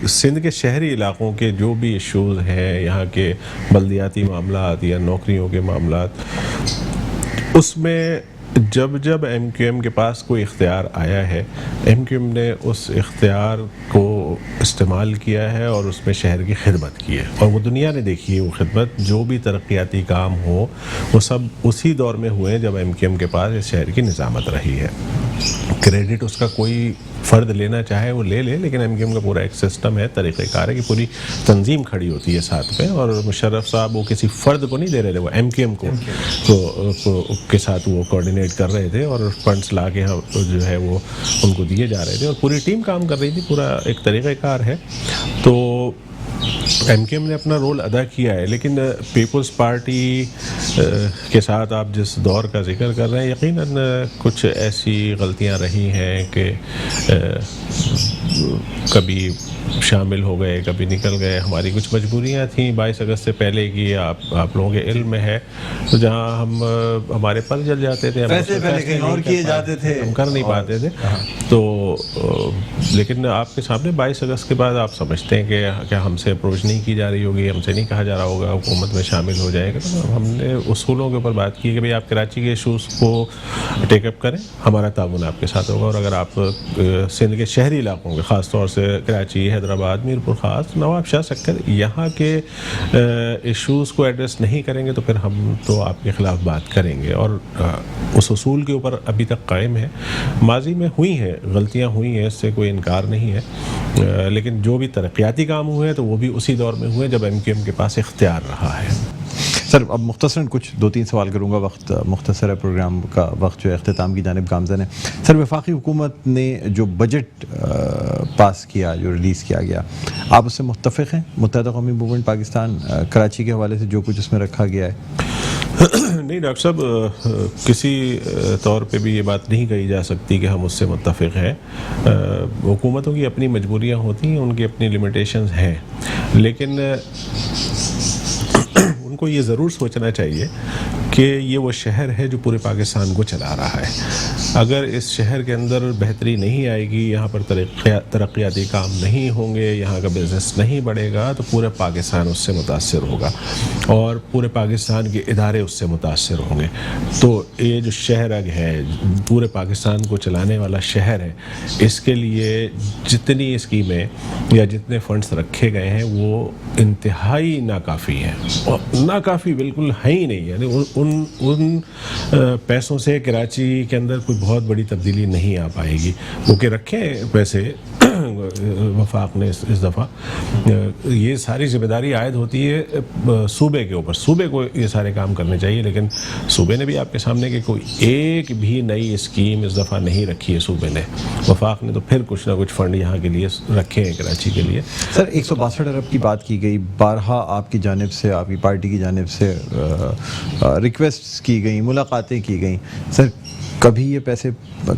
B: سندھ کے شہری علاقوں کے جو بھی ایشوز ہیں، یہاں کے بلدیاتی معاملات یا نوکریوں کے معاملات، اس میں جب ایم کیو ایم کے پاس کوئی اختیار آیا ہے، ایم کیو ایم نے اس اختیار کو استعمال کیا ہے اور اس میں شہر کی خدمت کی ہے، اور وہ دنیا نے دیکھی ہے وہ خدمت۔ جو بھی ترقیاتی کام ہو وہ سب اسی دور میں ہوئے ہیں جب ایم کیو ایم کے پاس اس شہر کی نظامت رہی ہے۔ کریڈٹ اس کا کوئی فرد لینا چاہے وہ لے لے، لیکن ایم کیو ایم کا پورا ایک سسٹم ہے، طریقہ کار ہے کہ پوری تنظیم کھڑی ہوتی ہے ساتھ میں، اور مشرف صاحب وہ کسی فرد کو نہیں دے رہے تھے، وہ ایم کیو ایم کو کے ساتھ وہ کوآرڈینیٹ کر رہے تھے، اور فنڈس لا کے جو ہے وہ ان کو دیے جا رہے تھے، اور پوری ٹیم کام کر رہی تھی، پورا ایک طریقہ کار ہے۔ تو ایم کیو ایم نے اپنا رول ادا کیا ہے، لیکن پیپلز پارٹی کے ساتھ آپ جس دور کا ذکر کر رہے ہیں یقیناً کچھ ایسی غلطیاں رہی ہیں کہ کبھی شامل ہو گئے، کبھی نکل گئے. ہماری کچھ مجبوریاں تھیں 22 اگست سے پہلے کی، آپ لوگوں کے علم میں ہے، تو جہاں ہمارے پر جل جاتے تھے،
A: پہلے کہیں اور کیے جاتے تھے،
B: ہم کر نہیں پاتے تھے. تو لیکن آپ کے سامنے 22 اگست کے بعد آپ سمجھتے ہیں کہ کیا ہم سے اپروچ نہیں کی جا رہی ہوگی، ہم سے نہیں کہا جا رہا ہوگا حکومت میں شامل ہو جائے گا. تو ہم نے اصولوں کے اوپر بات کی کہ بھئی آپ کراچی کے ایشوز کو ٹیک اپ کریں، ہمارا تعاون آپ کے ساتھ ہوگا. اور اگر آپ سندھ کے شہری علاقوں کے، خاص طور سے کراچی، حیدرآباد، میرپور خاص، نواب شاہ سکر، یہاں کے ایشوز کو ایڈریس نہیں کریں گے تو پھر ہم تو آپ کے خلاف بات کریں گے. اور اس اصول کے اوپر ابھی تک قائم ہے. ماضی میں ہوئی ہیں غلطیاں، ہوئی ہیں، اس سے کوئی انکار نہیں ہے، لیکن جو بھی ترقیاتی کام ہوئے ہیں تو وہ بھی اسی دور میں ہوئے جب ایم کیو ایم کے پاس اختیار رہا ہے.
A: سر اب مختصراً کچھ 2-3 سوال کروں گا، وقت مختصر ہے، پروگرام کا وقت جو ہے اختتام کی جانب گامزن ہے. سر وفاقی حکومت نے جو بجٹ پاس کیا، جو ریلیز کیا گیا، آپ اس سے متفق ہیں؟ متحدہ قومی موومنٹ پاکستان کراچی کے حوالے سے جو کچھ اس میں رکھا گیا ہے.
B: نہیں ڈاکٹر صاحب، کسی طور پہ بھی یہ بات نہیں کہی جا سکتی کہ ہم اس سے متفق ہیں. حکومتوں کی اپنی مجبوریاں ہوتی ہیں، ان کی اپنی لمیٹیشنز ہیں، لیکن ان کو یہ ضرور سوچنا چاہیے کہ یہ وہ شہر ہے جو پورے پاکستان کو چلا رہا ہے. اگر اس شہر کے اندر بہتری نہیں آئے گی، یہاں پر ترقیاتی کام نہیں ہوں گے، یہاں کا بزنس نہیں بڑھے گا، تو پورے پاکستان اس سے متاثر ہوگا اور پورے پاکستان کے ادارے اس سے متاثر ہوں گے. تو یہ جو شہر ہے، پورے پاکستان کو چلانے والا شہر ہے، اس کے لیے جتنی اسکیمیں یا جتنے فنڈز رکھے گئے ہیں وہ انتہائی ناکافی ہیں. ناکافی بالکل ہے ہی نہیں. یعنی ان پیسوں سے کراچی کے اندر کوئی بہت بڑی تبدیلی نہیں آ پائے گی. وہ کہ رکھے پیسے وفاق نے اس دفعہ، یہ ساری ذمہ داری عائد ہوتی ہے صوبے کے اوپر. صوبے کو یہ سارے کام کرنے چاہیے، لیکن صوبے نے بھی آپ کے سامنے کہ کوئی ایک بھی نئی اسکیم اس دفعہ نہیں رکھی ہے صوبے نے. وفاق نے تو پھر کچھ نہ کچھ فنڈ یہاں کے لیے رکھے ہیں کراچی کے لیے.
A: سر 162 ارب کی بات کی گئی، بارہا آپ کی جانب سے، آپ کی پارٹی کی جانب سے ریکویسٹ کی گئیں، ملاقاتیں کی گئیں. سر کبھی یہ پیسے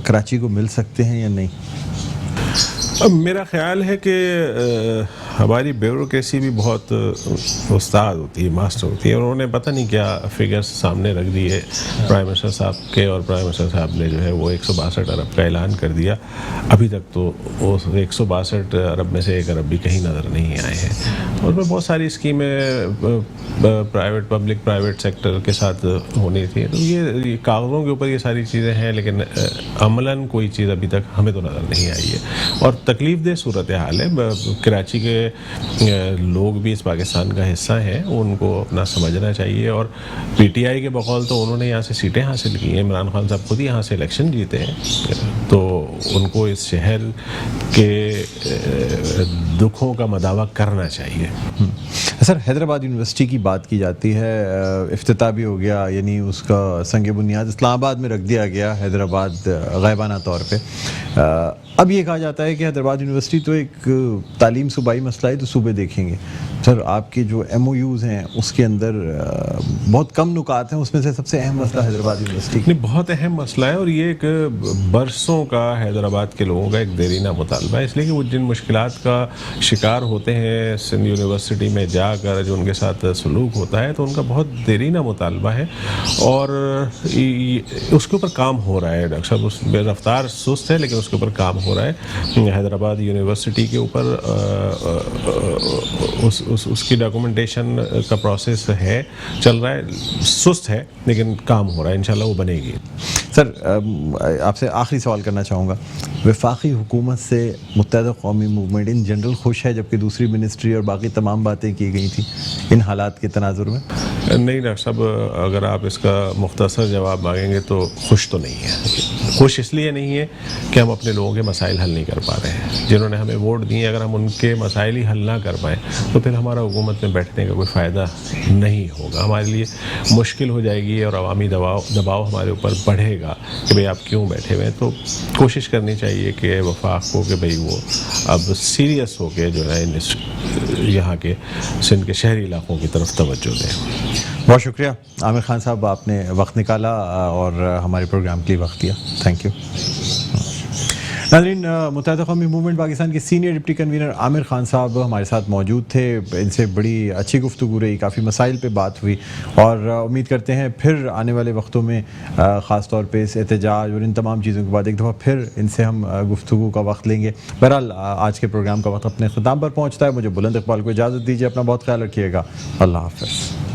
A: کراچی کو مل سکتے ہیں یا نہیں؟
B: اب میرا خیال ہے کہ ہماری بیوروکریسی بھی بہت استاد ہوتی ہے، ماسٹر ہوتی ہے، اور انہوں نے پتہ نہیں کیا فگرز سامنے رکھ دیے پرائم منسٹر صاحب کے، اور پرائم منسٹر صاحب نے جو ہے وہ 162 ارب کا اعلان کر دیا. ابھی تک تو اس 162 ارب میں سے 1 ارب بھی کہیں نظر نہیں آئے ہیں. اور میں بہت ساری اسکیمیں پرائیویٹ، پبلک پرائیویٹ سیکٹر کے ساتھ ہونی تھی. تو یہ کاغذوں کے اوپر یہ ساری چیزیں ہیں، لیکن عملاً کوئی چیز ابھی تک ہمیں تو نظر نہیں آئی ہے. اور تکلیف دہ صورتحال ہے. کراچی کے لوگ بھی اس پاکستان کا حصہ ہیں، ان کو اپنا سمجھنا چاہیے. اور پی ٹی آئی کے بقول تو انہوں نے یہاں سے سیٹیں حاصل کی ہیں، عمران خان صاحب خود ہی یہاں سے الیکشن جیتے ہیں، تو ان کو اس شہر کے دکھوں کا مداوع کرنا چاہیے.
A: سر حیدرآباد یونیورسٹی کی بات کی جاتی ہے، افتتاح بھی ہو گیا، یعنی اس کا سنگ بنیاد اسلام آباد میں رکھ دیا گیا، حیدرآباد غائبانہ طور پہ. اب یہ کہا جاتا ہے کہ حیدرآباد یونیورسٹی تو ایک تعلیم صوبائی مسئلہ ہے، تو صوبے دیکھیں گے. سر آپ کے جو ایم او یوز ہیں اس کے اندر بہت کم نکات ہیں، اس میں سے سب سے اہم مسئلہ حیدرآباد یونیورسٹی
B: نہیں، بہت اہم مسئلہ ہے، اور یہ ایک برسوں کا حیدرآباد کے لوگوں کا ایک دیرینہ مطالبہ ہے. اس لیے کہ وہ جن مشکلات کا شکار ہوتے ہیں سندھ یونیورسٹی میں جا کر، جو ان کے ساتھ سلوک ہوتا ہے، تو ان کا بہت دیرینہ مطالبہ ہے، اور اس کے اوپر کام ہو رہا ہے. ڈاکٹر صاحب اس میں رفتار سست ہے، لیکن اس کے اوپر کام ہو رہا ہے. حیدرآباد یونیورسٹی کے اوپر اس کی ڈاکومنٹیشن کا پروسیس ہے، چل رہا ہے، سست ہے، لیکن کام ہو رہا ہے. انشاءاللہ وہ بنے گی.
A: سر آپ سے آخری سوال کرنا چاہوں گا، وفاقی حکومت سے متحدہ قومی موومنٹ ان جنرل خوش ہے، جبکہ دوسری منسٹری اور باقی تمام باتیں کی گئی تھیں ان حالات کے تناظر میں؟
B: نہیں ڈاکٹر صاحب، اگر آپ اس کا مختصر جواب مانگیں گے تو خوش تو نہیں ہے. خوش اس لیے نہیں ہے کہ ہم اپنے لوگوں کے مسائل حل نہیں کر پا رہے ہیں. جنہوں نے ہمیں ووٹ دیے، اگر ہم ان کے مسائل ہی حل نہ کر پائیں تو پھر ہمارا حکومت میں بیٹھنے کا کوئی فائدہ نہیں ہوگا. ہمارے لیے مشکل ہو جائے گی اور عوامی دباؤ ہمارے اوپر بڑھے گا کہ بھئی آپ کیوں بیٹھے ہوئے ہیں. تو کوشش کرنی چاہیے کہ وفاق کو کہ بھئی وہ اب سیریس ہو کے جو ہے یہاں کے سندھ کے شہری علاقوں کی طرف توجہ دیں.
A: بہت شکریہ عامر خان صاحب، آپ نے وقت نکالا اور ہمارے پروگرام کے لیے وقت دیا. Thank you. ناظرین، متحدہ قومی موومنٹ پاکستان کے senior deputy convener Aamir Khan صاحب ہمارے ساتھ موجود تھے. ان سے بڑی اچھی گفتگو رہی، کافی مسائل پہ بات ہوئی، اور امید کرتے ہیں پھر آنے والے وقتوں میں خاص طور پہ اس احتجاج اور ان تمام چیزوں کے بعد ایک دفعہ پھر ان سے ہم گفتگو کا وقت لیں گے. بہرحال آج کے پروگرام کا وقت اپنے اختتام پر پہنچتا ہے. مجھے بلند اقبال کو اجازت دیجیے. اپنا بہت خیال رکھیے گا. اللہ حافظ.